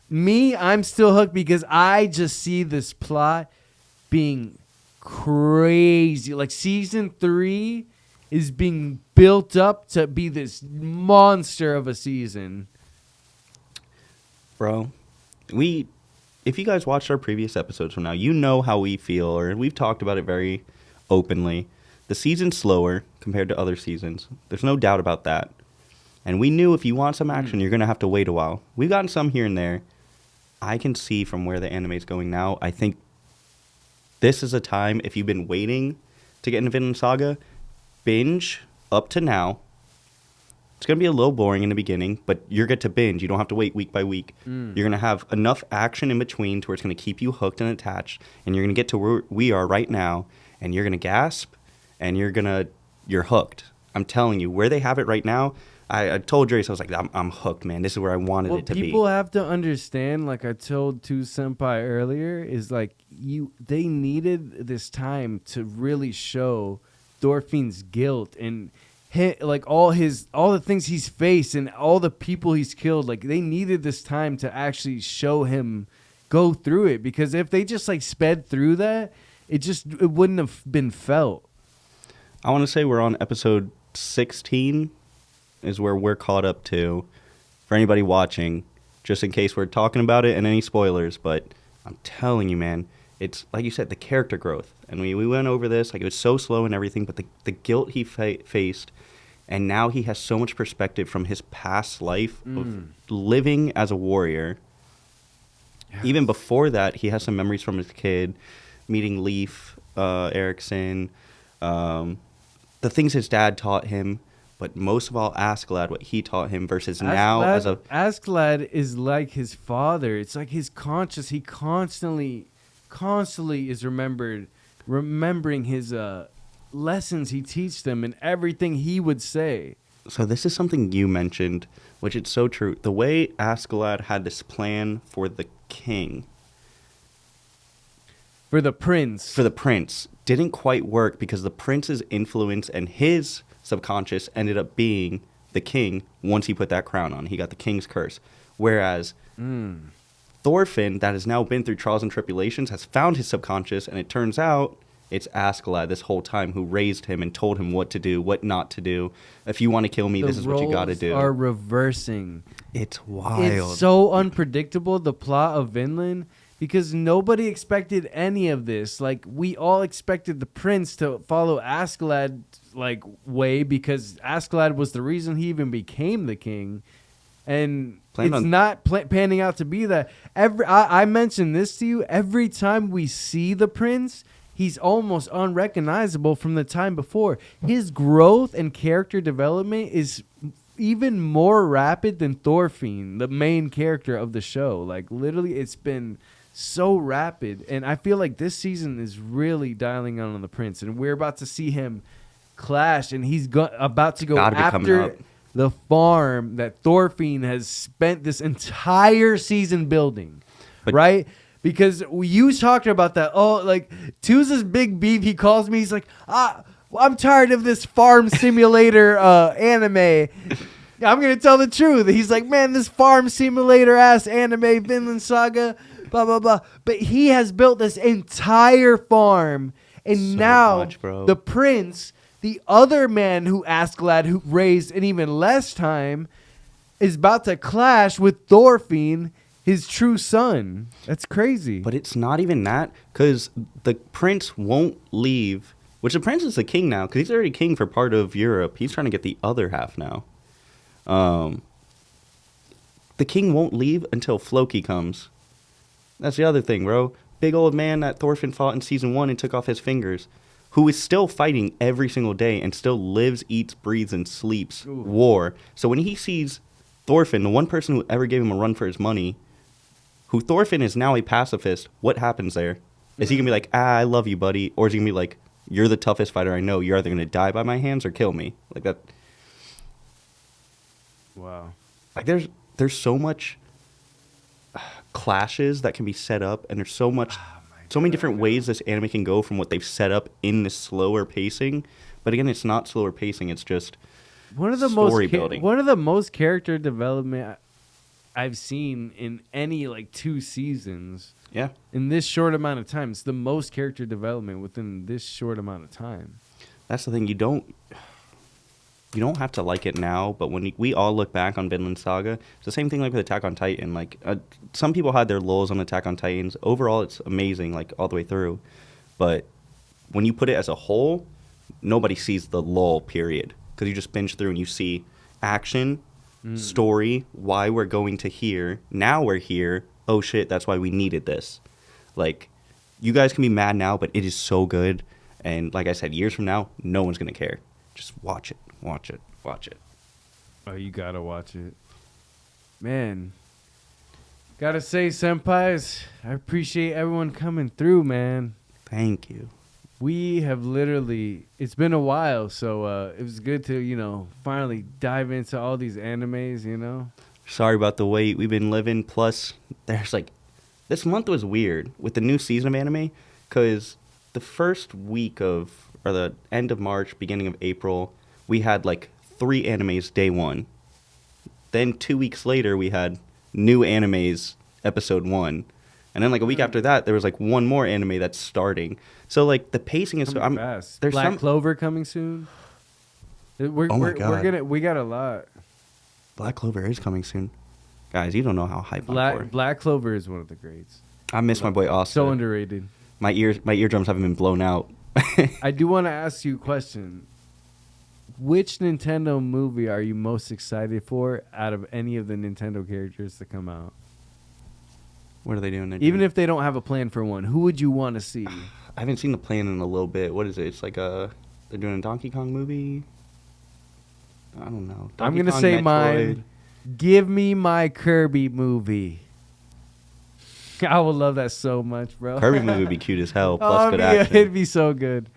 Me, I'm still hooked because I just see this plot being crazy. Like, season 3 is being built up to be this monster of a season. Bro, if you guys watched our previous episodes from now, you know how we feel, or we've talked about it very openly. The season's slower compared to other seasons. There's no doubt about that. And we knew if you want some action, you're going to have to wait a while. We've gotten some here and there. I can see from where the anime's going now. I think this is a time, if you've been waiting to get into Vinland Saga, binge up to now. It's going to be a little boring in the beginning, but you're get to binge. You don't have to wait week by week. You're going to have enough action in between to where it's going to keep you hooked and attached, and you're going to get to where we are right now, and you're going to gasp, and you're hooked. I'm telling you, where they have it right now, I told Dre, so I was like, I'm hooked, man. This is where I wanted it to be. People have to understand, like I told to Senpai earlier, is like they needed this time to really show Thorfinn's guilt and like all the things he's faced and all the people he's killed. Like, they needed this time to actually show him go through it, because if they just like sped through that, it wouldn't have been felt. I want to say we're on episode 16 is where we're caught up to, for anybody watching, just in case we're talking about it and any spoilers. But I'm telling you, man, it's like you said, the character growth. And we went over this, like, it was so slow and everything, but the guilt he faced, and now he has so much perspective from his past life of living as a warrior. Yes. Even before that, he has some memories from his kid, meeting Leif Erikson, the things his dad taught him, but most of all, Askeladd, what he taught him versus now as a... Askeladd is like his father. It's like his conscious. He constantly is remembering his lessons he teach them and everything he would say. So this is something you mentioned, which it's so true. The way Askeladd had this plan for the king... For the prince, didn't quite work because the prince's influence and his subconscious ended up being the king once he put that crown on. He got the king's curse. Whereas Thorfinn, that has now been through trials and tribulations, has found his subconscious, and it turns out it's Askeladd this whole time who raised him and told him what to do, what not to do. If you want to kill me, this is what you got to do. The roles are reversing. It's wild. It's so unpredictable, the plot of Vinland, because nobody expected any of this. Like, we all expected the prince to follow Askeladd's like way, because Askeladd was the reason he even became the king, and not panning out to be that. I mentioned this to you. Every time we see the prince, he's almost unrecognizable from the time before. His growth and character development is even more rapid than Thorfinn, the main character of the show. Like, literally, it's been so rapid, and I feel like this season is really dialing on the prince, and we're about to see him clash, and he's about to go after the farm that Thorfinn has spent this entire season building, right? Because you talked about that. Oh, like, Tuza's big beef, he calls me, he's like, I'm tired of this farm simulator anime. I'm going to tell the truth. He's like, man, this farm simulator ass anime, Vinland Saga, blah blah blah. But he has built this entire farm, and So now much, bro. the prince, the other man who Askeladd who raised in even less time, is about to clash with Thorfinn, his true son. That's crazy. But it's not even that, because the prince won't leave. Which the prince is the king now, because he's already king for part of Europe. He's trying to get the other half now. The king won't leave until Floki comes. That's the other thing, bro. Big old man that Thorfinn fought in season 1 and took off his fingers, who is still fighting every single day and still lives, eats, breathes, and sleeps war. So when he sees Thorfinn, the one person who ever gave him a run for his money, who Thorfinn is now a pacifist, what happens there? Is he going to be like, I love you, buddy? Or is he going to be like, you're the toughest fighter I know. You're either going to die by my hands or kill me. Like that. Wow. Like there's so much clashes that can be set up, and there's so many different ways this anime can go from what they've set up in this slower pacing. But again, it's not slower pacing. It's just story building. One of the most character development I've seen in any 2 seasons. Yeah. In this short amount of time, it's the most character development within this short amount of time. That's the thing. You don't have to like it now, but when we all look back on Vinland Saga, it's the same thing like with Attack on Titan. Some people had their lulls on Attack on Titans. Overall, it's amazing, all the way through. But when you put it as a whole, nobody sees the lull period, because you just binge through and you see action, story, why we're going to here. Now we're here. Oh shit, that's why we needed this. You guys can be mad now, but it is so good. And like I said, years from now, no one's going to care. Just watch it. Watch it. Watch it. Oh, you gotta watch it. Man. Gotta say, senpais, I appreciate everyone coming through, man. Thank you. We have literally, it's been a while, so it was good to, finally dive into all these animes, Sorry about the wait. We've been living. Plus, there's this month was weird with the new season of anime, because the first week or the end of March, beginning of April, we had 3 animes day 1. Then 2 weeks later, we had new animes episode 1. And then a week after that, there was one more anime that's starting. So the pacing is coming fast. There's Black Clover coming soon. Oh my God. We got a lot. Black Clover is coming soon. Guys, you don't know how hype I'm for. Black Clover is one of the greats. I miss my boy Austin. So underrated. My eardrums haven't been blown out. I do want to ask you a question. Which Nintendo movie are you most excited for out of any of the Nintendo characters to come out? What are they doing? Even if they don't have a plan for one, who would you want to see? I haven't seen the plan in a little bit. What is it? It's they're doing a Donkey Kong movie? I don't know. I'm going to say mine. Give me my Kirby movie. I would love that so much, bro. Kirby movie would be cute as hell, plus good action. It'd be so good.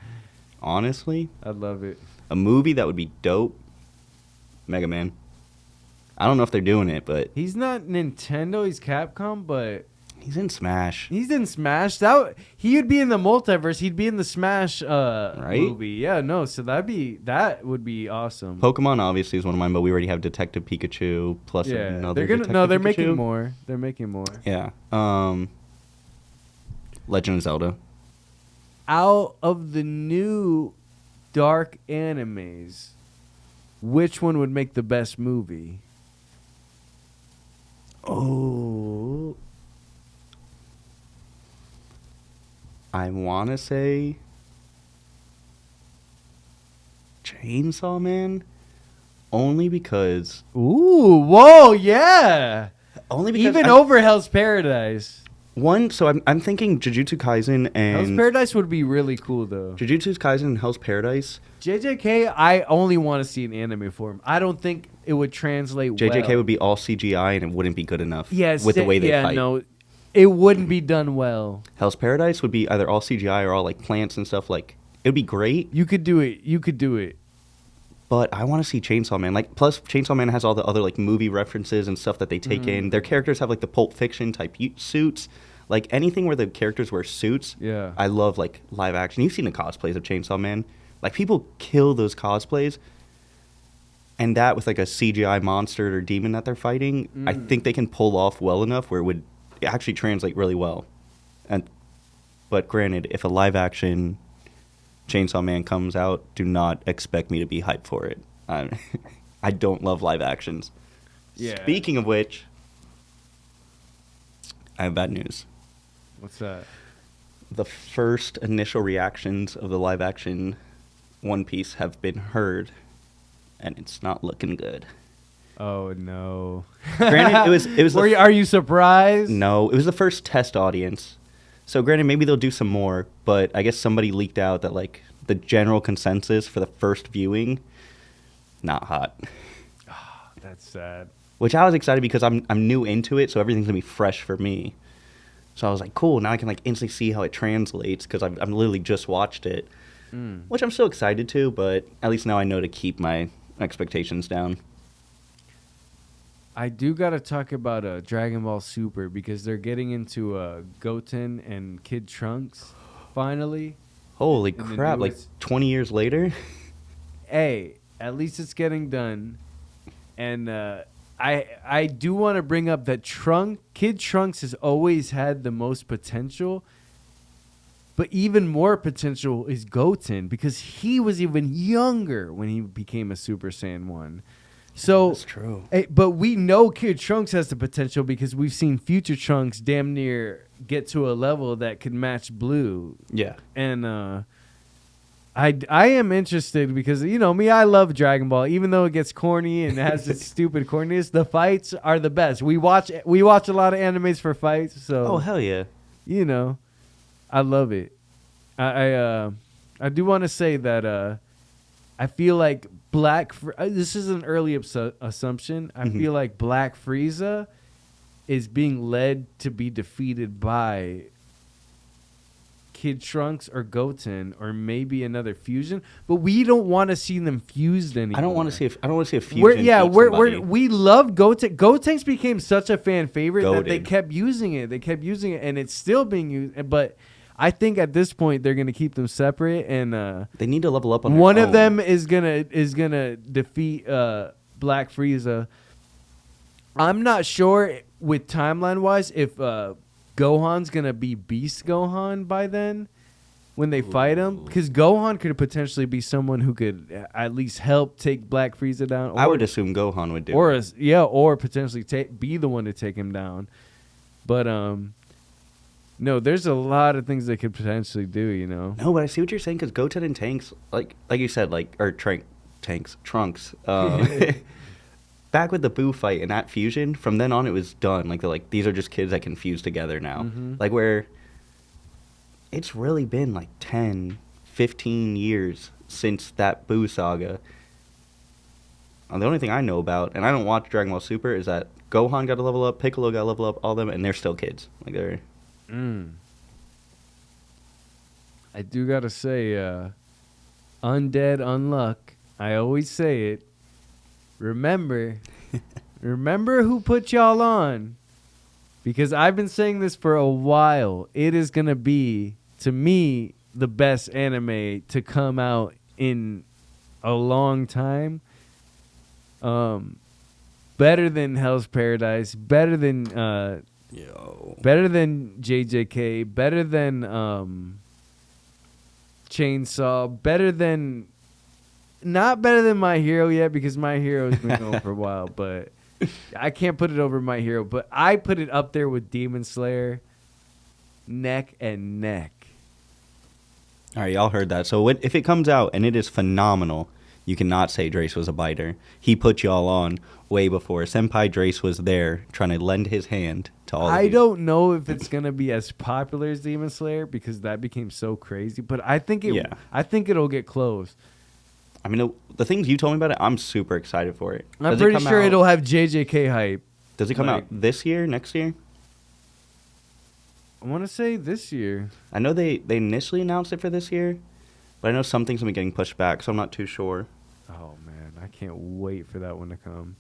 Honestly, I'd love it. a movie that would be dope, Mega Man. I don't know if they're doing it, but He's not Nintendo, he's Capcom, but he's in Smash. he's in Smash. He would be in the multiverse. He'd be in the Smash movie. Yeah, no, so that would be awesome. Pokemon obviously is one of mine, but we already have Detective Pikachu plus another. They're Detective making Pikachu. more. They're making more. Yeah. Legend of Zelda. Out of the new dark animes, which one would make the best movie? Oh. I want to say Chainsaw Man, only because Ooh, whoa, yeah. Even I- over Hell's Paradise. one. So I'm thinking Jujutsu Kaisen Hell's and Paradise would be really cool, though. Jujutsu Kaisen and Hell's Paradise. JJK, I only want to see an anime form. I don't think it would translate JJK well. would be all CGI and it wouldn't be good enough. Yes, with the way they fight. no, it wouldn't be done well. Hell's Paradise would be either all CGI or all plants and stuff. It would be great. You could do it. But I want to see Chainsaw Man. Plus Chainsaw Man has all the other movie references and stuff that they take in. Their characters have the Pulp Fiction type suits. Anything where the characters wear suits. Yeah. I love live action. You've seen the cosplays of Chainsaw Man. People kill those cosplays. And that with a CGI monster or demon that they're fighting, I think they can pull off well enough where it would actually translate really well. But granted, if a live action Chainsaw Man comes out, do not expect me to be hyped for it. I don't love live actions. Yeah. Speaking of which, I have bad news. What's that? The first initial reactions of the live action One Piece have been heard, and it's not looking good. Oh no! Granted, it was. Are you surprised? No, it was the first test audience. So granted, maybe they'll do some more, but I guess somebody leaked out that like the general consensus for the first viewing, not hot. Oh, that's sad. Which I was excited because I'm new into it, so everything's gonna be fresh for me. So I was like, cool. Now I can like instantly see how it translates because I'm literally just watched it, which I'm still excited to. But at least now I know to keep my expectations down. I do gotta talk about Dragon Ball Super because they're getting into Goten and Kid Trunks finally. Holy And the crap! Like newest- 20 years later. Hey, at least it's getting done. And I do want to bring up that Kid Trunks has always had the most potential, but even more potential is Goten because he was even younger when he became a Super Saiyan 1. So That's true. But we know Kid Trunks has the potential because we've seen future Trunks damn near get to a level that could match Blue. Yeah. And I am interested because, you know, me, I love Dragon Ball. Even though it gets corny and has its stupid corniness, the fights are the best. We watch a lot of animes for fights. So, Oh, hell yeah. you know, I love it. I do want to say that I feel like this is an early assumption. I feel like Black Frieza is being led to be defeated by Kid Trunks or Goten or maybe another fusion, but we don't want to see them fused anymore. I don't want to see a fusion. We love Goten. Gotenks became such a fan favorite that they Goated. kept using it. And it's still being used. But I think at this point they're gonna keep them separate, and They need to level up on their one of own. them is gonna defeat Black Frieza. I'm not sure with timeline wise if Gohan's gonna be Beast Gohan by then when they fight him, because Gohan could potentially be someone who could at least help take Black Frieza down. Or, I would assume Gohan would do it. or potentially be the one to take him down. But no, there's a lot of things they could potentially do. You know. No, but I see what you're saying because Goten and Tanks, like you said, Trunks. Back with the Boo fight and that fusion, from then on it was done. Like they're like, these are just kids that can fuse together now. Like where it's really been like 10, 15 years since that Boo saga. And the only thing I know about, and I don't watch Dragon Ball Super, is that Gohan got to level up, Piccolo got to level up, all them, and they're still kids. Like they're. I do gotta say, undead unluck. I always say it. Remember who put y'all on, because I've been saying this for a while. It is gonna be, to me, the best anime to come out in a long time. Better than Hell's Paradise, better than JJK, better than Chainsaw, not better than My Hero yet, because My Hero's been going for a while, but I can't put it over My Hero. But I put it up there with Demon Slayer, neck and neck. All right, y'all heard that. So if it comes out and it is phenomenal, you cannot say Drace was a biter. He put y'all on way before. Senpai Drace was there trying to lend his hand to all of you. I don't know if it's gonna be as popular as Demon Slayer because that became so crazy, but I think it'll get close. I mean, the things you told me about it, I'm super excited for it. I'm pretty sure it'll have JJK hype. Does it come out this year, next year? I want to say this year. I know they initially announced it for this year, but I know some things will be getting pushed back, so I'm not too sure. Oh, man. I can't wait for that one to come.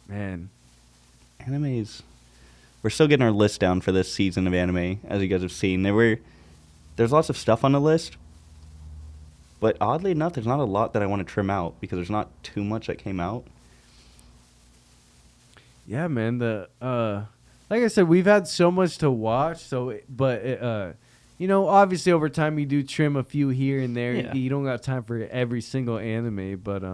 Man. Animes. We're still getting our list down for this season of anime, as you guys have seen. There's lots of stuff on the list, but oddly enough, there's not a lot that I want to trim out because there's not too much that came out. yeah, man. Like I said, we've had so much to watch. Obviously over time you do trim a few here and there. Yeah. You don't got time for every single anime, but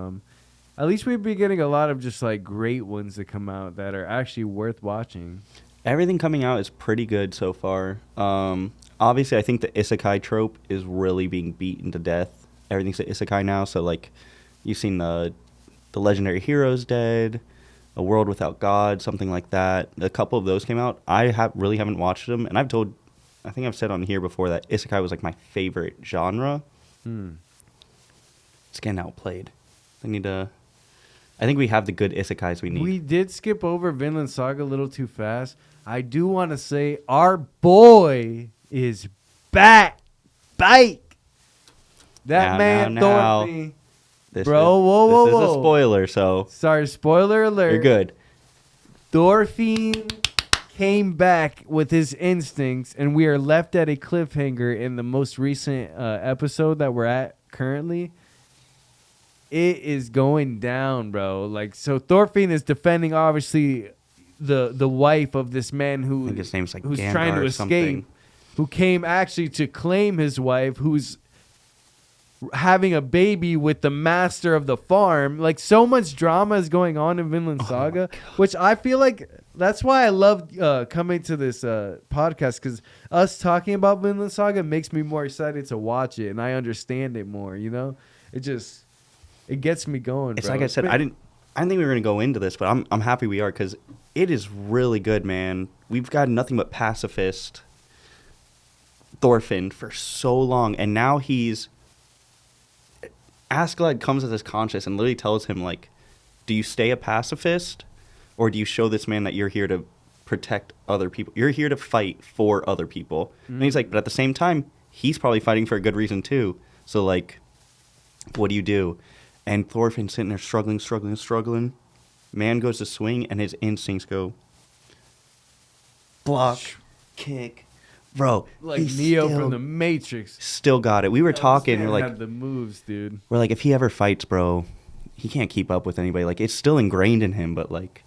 at least we've been getting a lot of just like great ones that come out that are actually worth watching. Everything coming out is pretty good so far. Obviously, I think the isekai trope is really being beaten to death. Everything's an isekai now. So, like, you've seen the legendary heroes dead, A World Without God, something like that. A couple of those came out. I really haven't watched them, and I think I've said on here before that isekai was like my favorite genre. It's getting outplayed. I think we have the good isekais we need. We did skip over Vinland Saga a little too fast. I do want to say our boy is back. Bike. That man Thorfinn. Bro, whoa. This is a spoiler, so. Sorry, spoiler alert. You're good. Thorfinn came back with his instincts, and we are left at a cliffhanger in the most recent episode that we're at currently. It is going down, bro. Like, so Thorfinn is defending, obviously, the wife of this man I think his name's like who's Gandar trying to or escape, something. who came actually to claim his wife, who's having a baby with the master of the farm. Like, so much drama is going on in Vinland Saga, which I feel like that's why I love coming to this podcast, because us talking about Vinland Saga makes me more excited to watch it, and I understand it more, you know? It gets me going, It's bro. like I said, I didn't think we were going to go into this, but I'm happy we are, because it is really good, man. We've got nothing but pacifist Thorfinn for so long, and now Askeladd comes as his conscience and literally tells him, like, do you stay a pacifist, or do you show this man that you're here to protect other people? You're here to fight for other people. And he's like, but at the same time, he's probably fighting for a good reason too. So, like, what do you do? And Thorfinn's sitting there struggling. Man goes to swing, and his instincts go block, kick. Bro, like he's Neo still- from the Matrix. Still got it. We were talking. This We're man like, had the moves, dude. we're like, if he ever fights, bro, he can't keep up with anybody. Like, it's still ingrained in him, but like,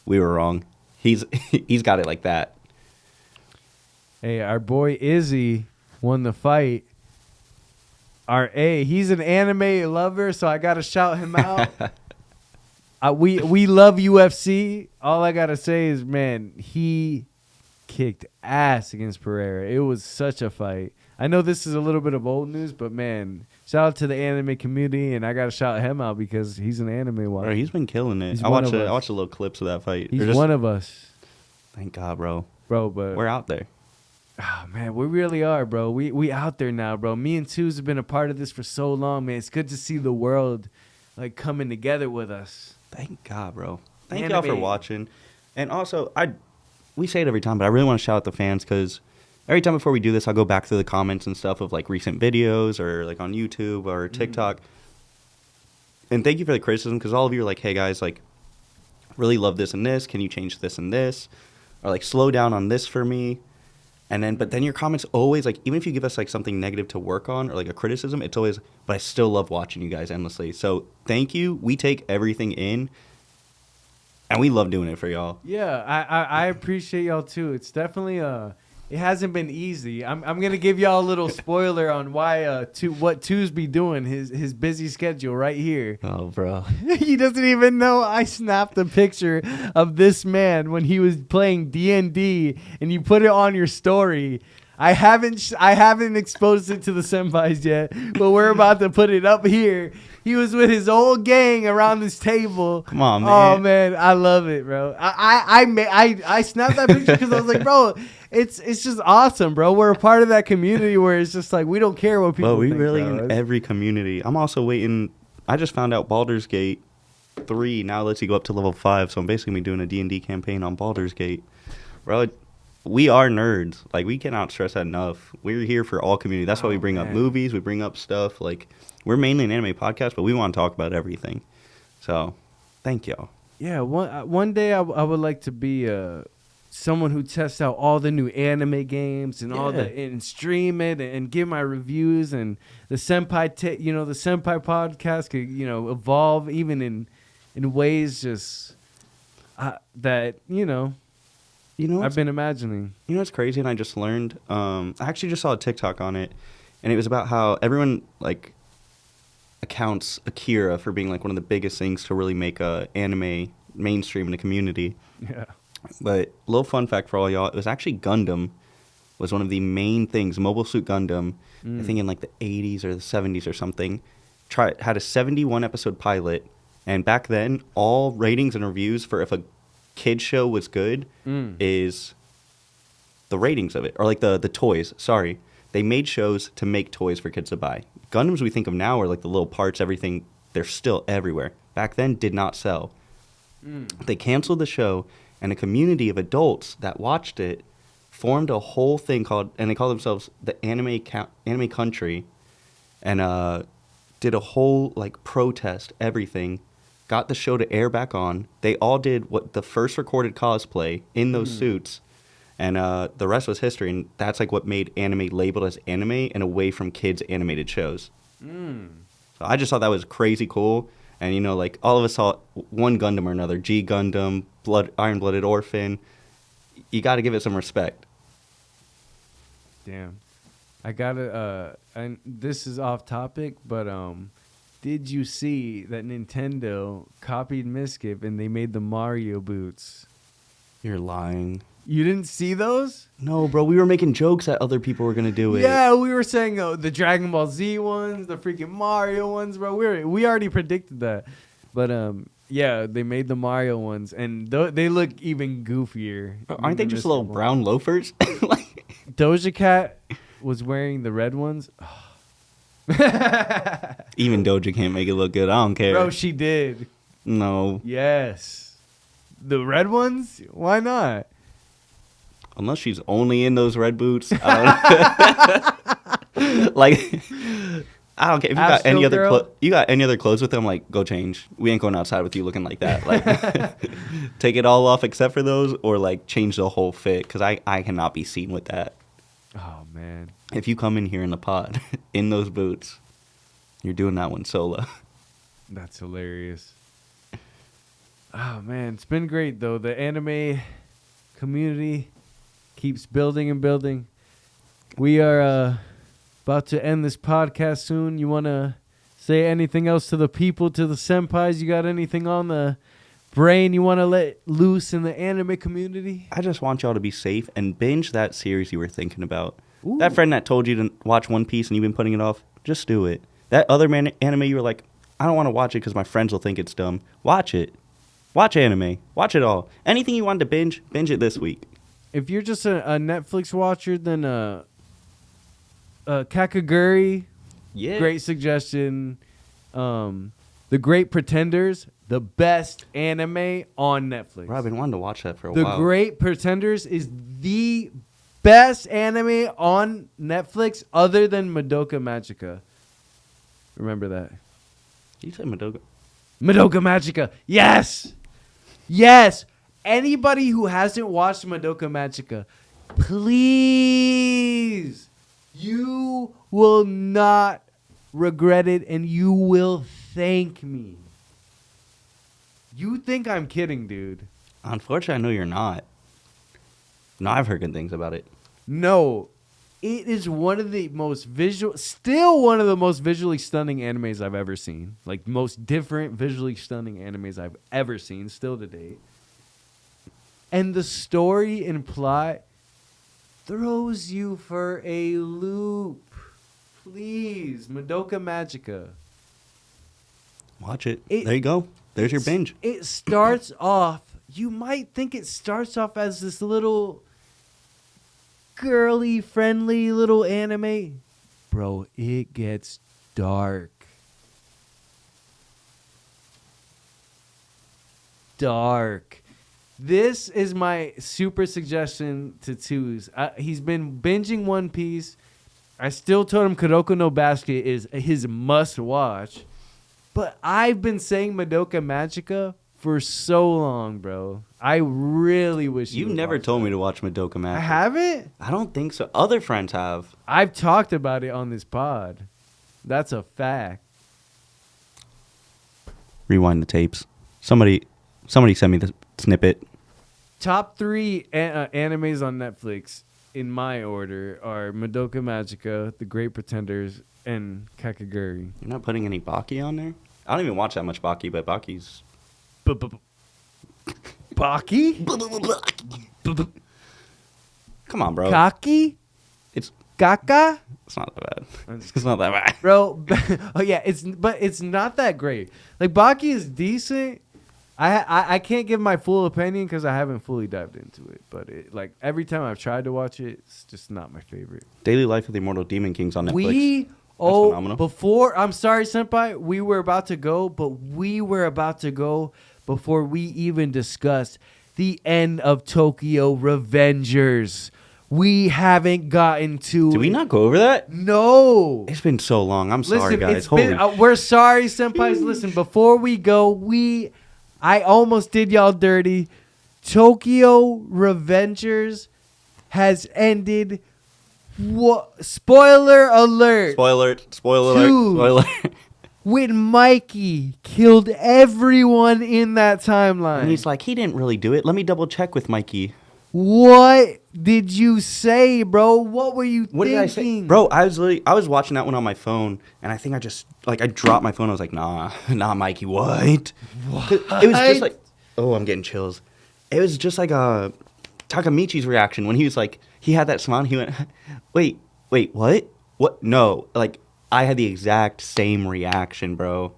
we were wrong. He's got it like that. Hey, our boy Izzy won the fight. He's an anime lover, so I gotta shout him out. We love UFC. All I gotta say is, man, he kicked ass against Pereira. It was such a fight. I know this is a little bit of old news, but man, shout out to the anime community, and I gotta shout him out because he's an anime watcher. Bro, he's been killing it. He's I one watched of us. the little clips of that fight. He's one of us, Thank God, bro. bro. But We're out there. oh, man, we really are, bro. We out there now, bro. Me and Twos have been a part of this for so long, man. It's good to see the world like coming together with us. Thank God, bro. Thank Anime. y'all for watching. And also, we say it every time, but I really want to shout out the fans, because every time before we do this, I'll go back through the comments and stuff of like recent videos or like on YouTube or TikTok. And thank you for the criticism, because all of you are like, hey guys, like, really love this and this. Can you change this and this? Or like, slow down on this for me. But then your comments always, like, even if you give us like something negative to work on or like a criticism, it's always, but I still love watching you guys endlessly. So thank you. We take everything in, and we love doing it for y'all. Yeah, I appreciate y'all too. It's definitely it hasn't been easy. I'm gonna give y'all a little spoiler on why what Two's be doing, his busy schedule right here. Oh, bro. He doesn't even know I snapped a picture of this man when he was playing D&D, and you put it on your story. I haven't exposed it to the senpais yet, but we're about to put it up here. He was with his whole gang around this table. Come on, man. Oh man, I love it, bro. I snapped that picture because I was like, bro, it's just awesome, bro. We're a part of that community where it's just like we don't care what people. But we think, really bro. in every community. I'm also waiting. I just found out Baldur's Gate 3 now lets you go up to level 5. So I'm basically doing a D&D campaign on Baldur's Gate. Bro, we are nerds. Like, we cannot stress that enough. We're here for all community. That's why we bring up movies. We bring up stuff. Like, we're mainly an anime podcast, but we want to talk about everything. So, thank y'all. Yeah, one day I would like to be someone who tests out all the new anime games and and stream it and give my reviews, and the senpai the senpai podcast could evolve even in ways just that You know, I've been imagining. you know what's crazy? And I just learned. I actually just saw a TikTok on it, and it was about how everyone like accounts Akira for being like one of the biggest things to really make anime mainstream in the community. Yeah. But little fun fact for all y'all, it was actually Gundam was one of the main things. Mobile Suit Gundam, I think in like the 80s or the 70s or something, had a 71 episode pilot, and back then all ratings and reviews for if a kid show was good is the ratings of it, or like the toys. Sorry, they made shows to make toys for kids to buy. Gundams we think of now are like the little parts, everything. They're still everywhere. Back then, did not sell. They canceled the show, and a community of adults that watched it formed a whole thing and they called themselves the Anime Country, and did a whole like protest, everything. Got the show to air back on. They all did the first recorded cosplay in those suits, and the rest was history. And that's like what made anime labeled as anime and away from kids' animated shows. So I just thought that was crazy cool. And like all of us saw one Gundam or another, G Gundam, Iron-Blooded Orphan. You got to give it some respect. Damn. I gotta and this is off topic, but did you see that Nintendo copied Miskip and they made the Mario boots? You're lying. You didn't see those? No, bro. We were making jokes that other people were gonna do it. Yeah, we were saying the Dragon Ball Z ones, the freaking Mario ones, bro. We already predicted that, but yeah, they made the Mario ones, and they look even goofier. Aren't they just little brown loafers? Like, Doja Cat was wearing the red ones. even Doja can't make it look good. I don't care. Bro, she did. No. Yes. The red ones? Why not? Unless she's only in those red boots. I don't know. Like, I don't care. If you got any other clothes with them, like, go change. We ain't going outside with you looking like that. Like, take it all off except for those, or like change the whole fit, because I cannot be seen with that. Oh man. If you come in here in the pod in those boots, you're doing that one solo. That's hilarious. Oh man, it's been great though. The anime community keeps building and building. We are about to end this podcast soon. You want to say anything else to the people, to the senpais? You got anything on the brain you want to let loose in the anime community? I just want y'all to be safe and binge that series you were thinking about. Ooh. That friend that told you to watch One Piece and you've been putting it off, just do it. That other anime you were like, I don't want to watch it because my friends will think it's dumb. Watch it. Watch anime. Watch it all. Anything you wanted to binge it this week. If you're just a Netflix watcher, then Kakaguri, Yeah. great suggestion. The Great Pretenders, the best anime on Netflix. Bro, I've been wanting to watch that for a The while. Great Pretenders is the best anime on Netflix other than Madoka Magica. Remember that. You said Madoka. Madoka Magica. Yes. Yes. Anybody who hasn't watched Madoka Magica, please, you will not regret it and you will thank me. You think I'm kidding, dude. Unfortunately, I know you're not. No, I've heard good things about it. No, it is one of the most visually stunning animes I've ever seen. Like, most different, visually stunning animes I've ever seen, still to date. And the story and plot throws you for a loop. Please, Madoka Magica. Watch it. There you go. There's your binge. It starts off, you might think it starts off as this little girly, friendly little anime. Bro, it gets dark. Dark. This is my super suggestion to Twos. He's been binging One Piece. I still told him Kuroko no Basket is his must watch. But I've been saying Madoka Magica for so long, bro. I really wish You never told me to watch Madoka Magica. I haven't? I don't think so. Other friends have. I've talked about it on this pod. That's a fact. Rewind the tapes. Somebody send me snippet. Top 3 animes on Netflix in my order are Madoka Magica, The Great Pretenders, and Kakaguri. You're not putting any Baki on there? I don't even watch that much Baki, but Baki's... Baki? Come on, bro. Kaki? It's Kaka? it's not that bad. It's not that bad. Bro, oh yeah, it's not that great. Like Baki is decent. I can't give my full opinion because I haven't fully dived into it. But like every time I've tried to watch it, it's just not my favorite. Daily Life of the Immortal Demon King's on Netflix. Phenomenal. Before I'm sorry, Senpai, we were about to go before we even discussed the end of Tokyo Revengers. We haven't gotten to. Did we not go over that? No. It's been so long. I'm sorry, guys. We're sorry, Senpais. Listen, before we go, I almost did y'all dirty. Tokyo Revengers has ended. Spoiler alert. Spoiler Dude. alert. When Mikey killed everyone in that timeline. And he's like, he didn't really do it. Let me double check with Mikey. What did you say, bro? What were you What thinking? did I say? Bro, I was watching that one on my phone, and I think I dropped my phone. I was like, nah, Mikey, what? It was just like, oh, I'm getting chills. It was just like Takamichi's reaction when he was like, he had that smile, and he went, wait, what? What? No, like, I had the exact same reaction, bro.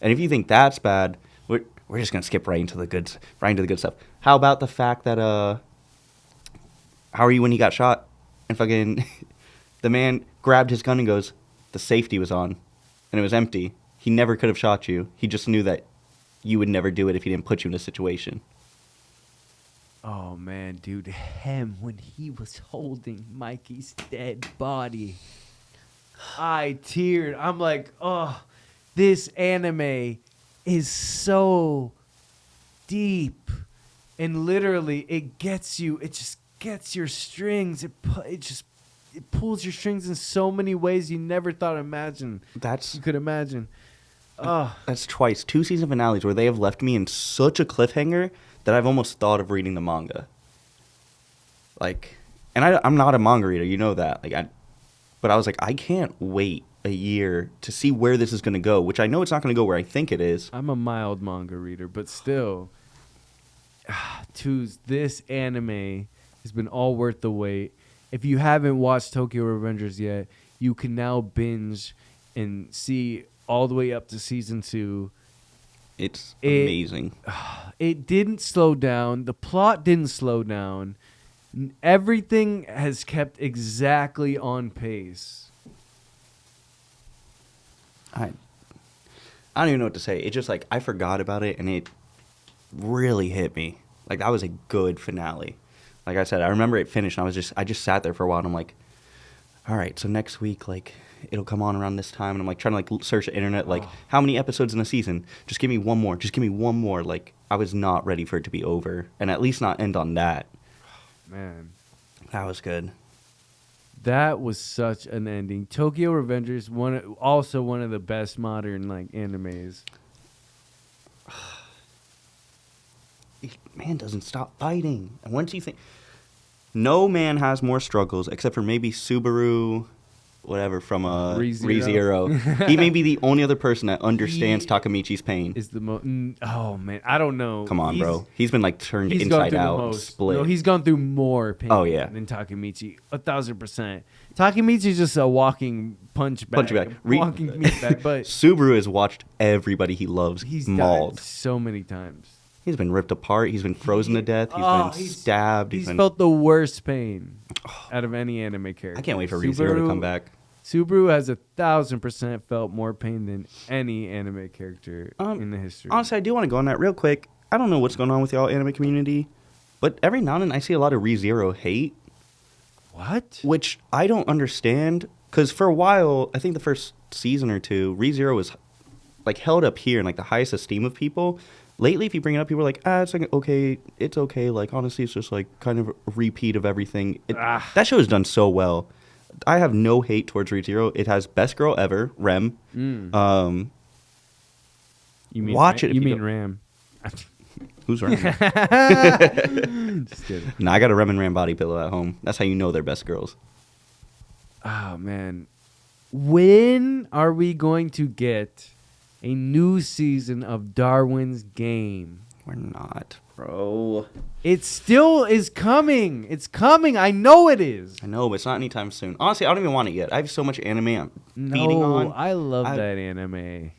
And if you think that's bad, we're just gonna skip right into the good stuff. How about the fact that how are you when he got shot? And fucking the man grabbed his gun and goes, the safety was on, and it was empty. He never could have shot you. He just knew that you would never do it if he didn't put you in a situation. Oh man, dude, him when he was holding Mikey's dead body. I teared. I'm like, oh, this anime is so deep. And literally, it gets you. It just gets your strings. It pulls your strings in so many ways you never thought you could imagine. That's twice. 2 season finales where they have left me in such a cliffhanger that I've almost thought of reading the manga. Like, and I'm not a manga reader. You know that. But I was like, I can't wait a year to see where this is going to go, which I know it's not going to go where I think it is. I'm a mild manga reader, but still, this anime has been all worth the wait. If you haven't watched Tokyo Revengers yet, you can now binge and see all the way up to season 2. It's amazing. It didn't slow down. The plot didn't slow down. Everything has kept exactly on pace. I don't even know what to say. It's just like I forgot about it, and it really hit me. Like that was a good finale. Like I said, I remember it finished, and I just sat there for a while, and I'm like, all right, so next week, like it'll come on around this time, and I'm like trying to like search the internet, like how many episodes in a season? Just give me one more. Just give me one more. Like I was not ready for it to be over, and at least not end on that. Man, that was good. That was such an ending. Tokyo Revengers, also one of the best modern like animes. Man doesn't stop fighting, and once you think, no man has more struggles except for maybe Subaru, whatever from ReZero. He may be the only other person that understands Takamichi's pain. Is the oh man, I don't know. Come on, bro. He's been like turned inside out, split. No, he's gone through more pain. Than Takamichi, 1,000%. Takamichi's just a walking punch bag. Walking meat bag. But Subaru has watched everybody he loves mauled died so many times. He's been ripped apart. He's been frozen to death. He's been stabbed. He's felt the worst pain out of any anime character. I can't wait for ReZero to come back. Subaru has 1,000% felt more pain than any anime character in the history. Honestly, I do want to go on that real quick. I don't know what's going on with y'all anime community, but every now and then I see a lot of ReZero hate. What? Which I don't understand, because for a while, I think the first season or 2, ReZero was like held up here in like the highest esteem of people. Lately, if you bring it up, people are like, it's like okay, it's okay. Like honestly, it's just like kind of a repeat of everything. That show has done so well. I have no hate towards ReZero. It has best girl ever, Rem. You mean watch it. You mean Ram? Who's running? Just kidding. Nah, I got a Rem and Ram body pillow at home. That's how you know they're best girls. Oh, man. When are we going to get a new season of Darwin's Game? We're not, bro. It still is coming. It's coming. I know it is. I know, but it's not anytime soon. Honestly, I don't even want it yet. I have so much anime I'm feeding on. No, I love that anime.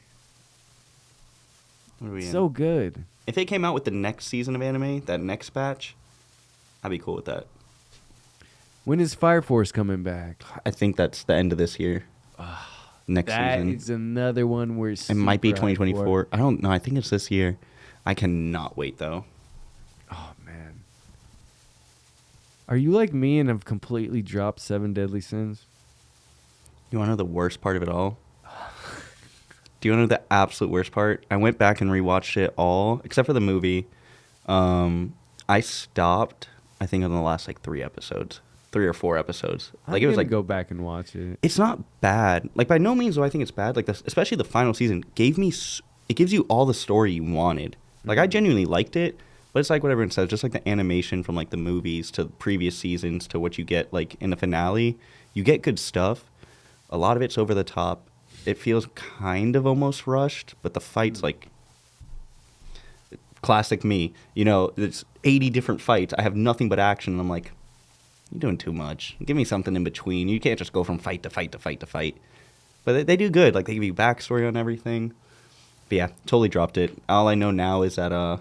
What are we in? So good. If they came out with the next season of anime, that next batch, I'd be cool with that. When is Fire Force coming back? I think that's the end of this year. Next That season. is another one where It might be 2024. I don't know. I think it's this year. I cannot wait, though. Oh, man. Are you like me and have completely dropped Seven Deadly Sins? You want to know the worst part of it all? Do you want to know the absolute worst part? I went back and rewatched it all, except for the movie. I stopped, I think, on the last, 3 episodes. 3 or 4 episodes. It was like go back and watch it. It's not bad. By no means do I think it's bad. Especially the final season it gives you all the story you wanted. I genuinely liked it, but it's like what everyone says, just like the animation from the movies to previous seasons to what you get in the finale. You get good stuff. A lot of it's over the top. It feels kind of almost rushed, but the fights classic me. It's 80 different fights. I have nothing but action, and I'm like, you're doing too much. Give me something in between. You can't just go from fight to fight to fight to fight. But they do good. They give you backstory on everything. But yeah, totally dropped it. All I know now is that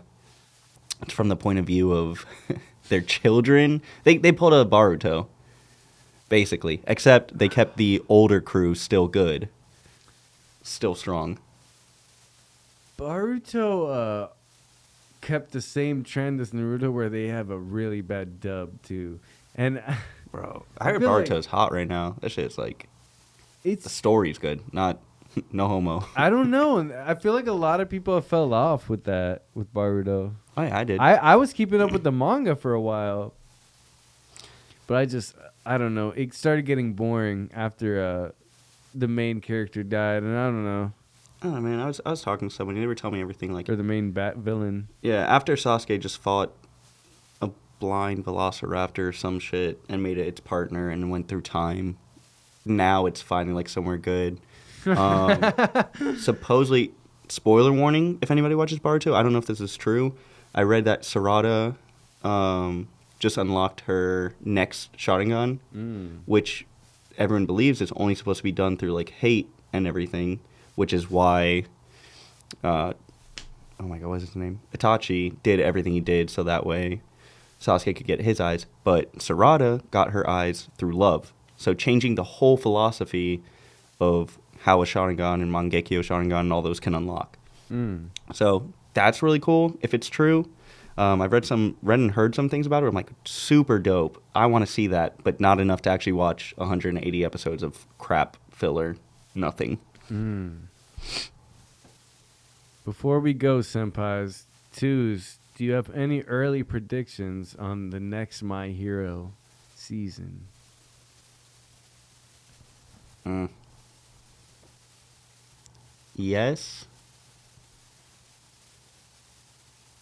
it's from the point of view of their children. They pulled a Baruto, basically. Except they kept the older crew still good. Still strong. Baruto kept the same trend as Naruto where they have a really bad dub, too. And Bro, I heard feel Baruto's hot right now. That shit's the it's story's good. Not, no homo. I don't know. And I feel like a lot of people have fell off with Baruto. Oh, yeah, I did. I was keeping up with the manga for a while. But I don't know. It started getting boring after the main character died. And I don't know. I don't know, man. I was talking to someone. They were telling me everything Or the main villain. Yeah, after Sasuke just fought a blind velociraptor or some shit and made it its partner and went through time. Now it's finally somewhere good. Supposedly, spoiler warning if anybody watches Baruto, I don't know if this is true. I read that Sarada just unlocked her next Sharingan, which everyone believes is only supposed to be done through hate and everything, which is why oh my god, what's his name? Itachi did everything he did so that way Sasuke could get his eyes, but Sarada got her eyes through love. So changing the whole philosophy of how a Sharingan and Mangekyo Sharingan and all those can unlock. So that's really cool if it's true. I've read and heard some things about it. I'm like, super dope. I want to see that, but not enough to actually watch 180 episodes of crap filler. Nothing. Before we go, Senpais, twos, do you have any early predictions on the next My Hero season? Yes.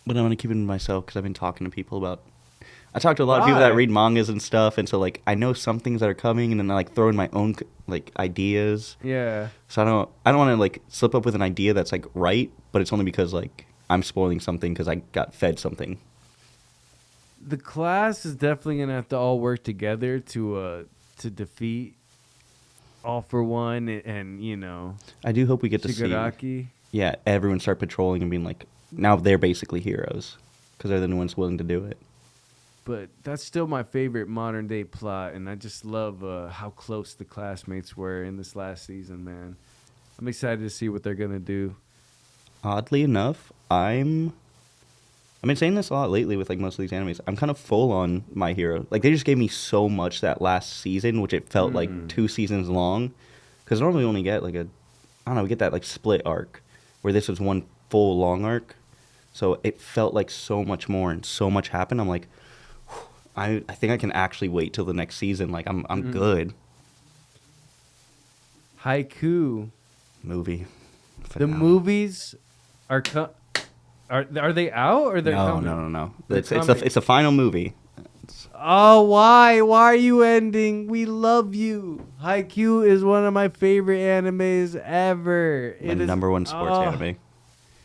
But I'm going to keep it to myself because I've been talking to people about... I talk to a lot of people that read mangas and stuff, and so I know some things that are coming, and then I throw in my own ideas. Yeah. So I don't want to slip up with an idea that's right, but it's only because I'm spoiling something because I got fed something. The class is definitely gonna have to all work together to defeat All for One and I do hope we get to Shigaraki. see. Yeah, everyone start patrolling and being now they're basically heroes because they're the ones willing to do it. But that's still my favorite modern day plot, and I just love how close the classmates were in this last season, man. I'm excited to see what they're gonna do. Oddly enough, I've been saying this a lot lately with most of these animes. I'm kind of full on My Hero. They just gave me so much that last season, which it felt like 2 seasons long. Because normally we only get we get that split arc, where this was one full long arc. So it felt like so much more and so much happened. I'm like, I think I can actually wait till the next season. I'm good. Haiku. Movie. The movies are Are they out or they're No, coming? no. They're It's coming. a final movie. Oh, why? Why are you ending? We love you. Haikyuu is one of my favorite animes ever. My number one sports anime.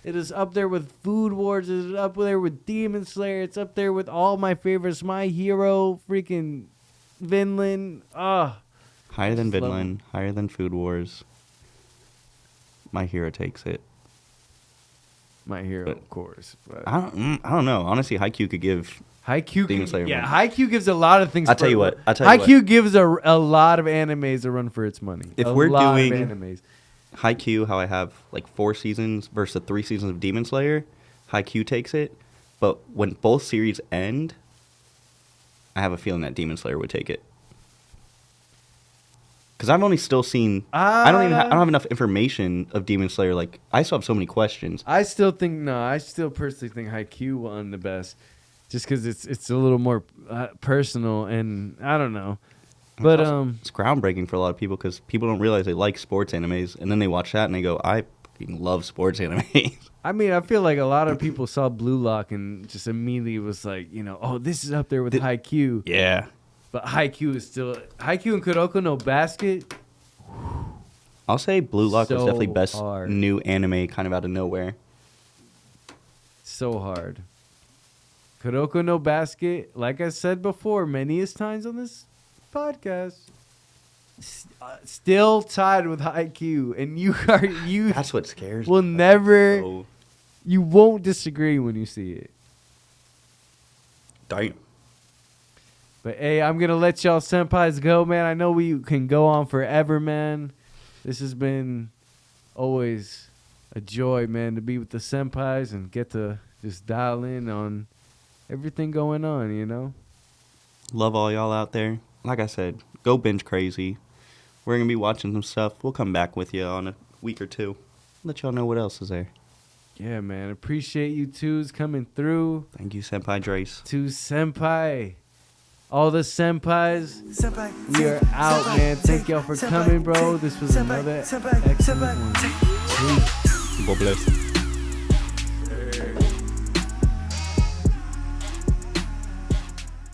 It is up there with Food Wars. It is up there with Demon Slayer. It's up there with all my favorites. My Hero, freaking Vinland. Higher than Just love Vinland, higher than Food Wars. My Hero takes it. My Hero, But- of course. But I don't know. Honestly, Haikyuu could give. Haikyuu, Demon Slayer yeah, money. Haikyuu gives a lot of things. I'll tell you what. Haikyuu gives a lot of animes a run for its money. If a we're lot doing- of animes. Haikyuu, how I have like 4 seasons versus the 3 seasons of Demon Slayer, Haikyuu takes it. But when both series end, I have a feeling that Demon Slayer would take it. Because I've only still seen. I don't have enough information of Demon Slayer. Like I still have so many questions. I still personally think Haikyuu won the best, just because it's a little more personal, and I don't know, but It's groundbreaking for a lot of people because people don't realize they like sports animes, and then they watch that and they go, "I fucking love sports animes." I mean, I feel like a lot of people saw Blue Lock and just immediately was like, oh, this is up there with Haikyuu, Yeah. but Haikyuu and Kuroko no Basket. I'll say Blue Lock was So definitely best hard. new anime kind of out of nowhere. So hard. Kuroko no Basket, like I said before, many times on this podcast, still tied with Haikyuu, and you That's what scares will me. never, So, you won't disagree when you see it. damn. But hey, I'm gonna let y'all senpais go, man. I know we can go on forever, man. This has been always a joy, man, to be with the senpais and get to just dial in on everything going on, Love all y'all out there. Like I said, go binge crazy. We're going to be watching some stuff. We'll come back with you on a week or two. Let y'all know what else is there. Yeah, man. Appreciate you twos coming through. Thank you, Senpai Drace. To senpai. All the senpais. Senpai, We are out, man. Thank y'all for coming, bro. This was another excellent one. Peace. God bless.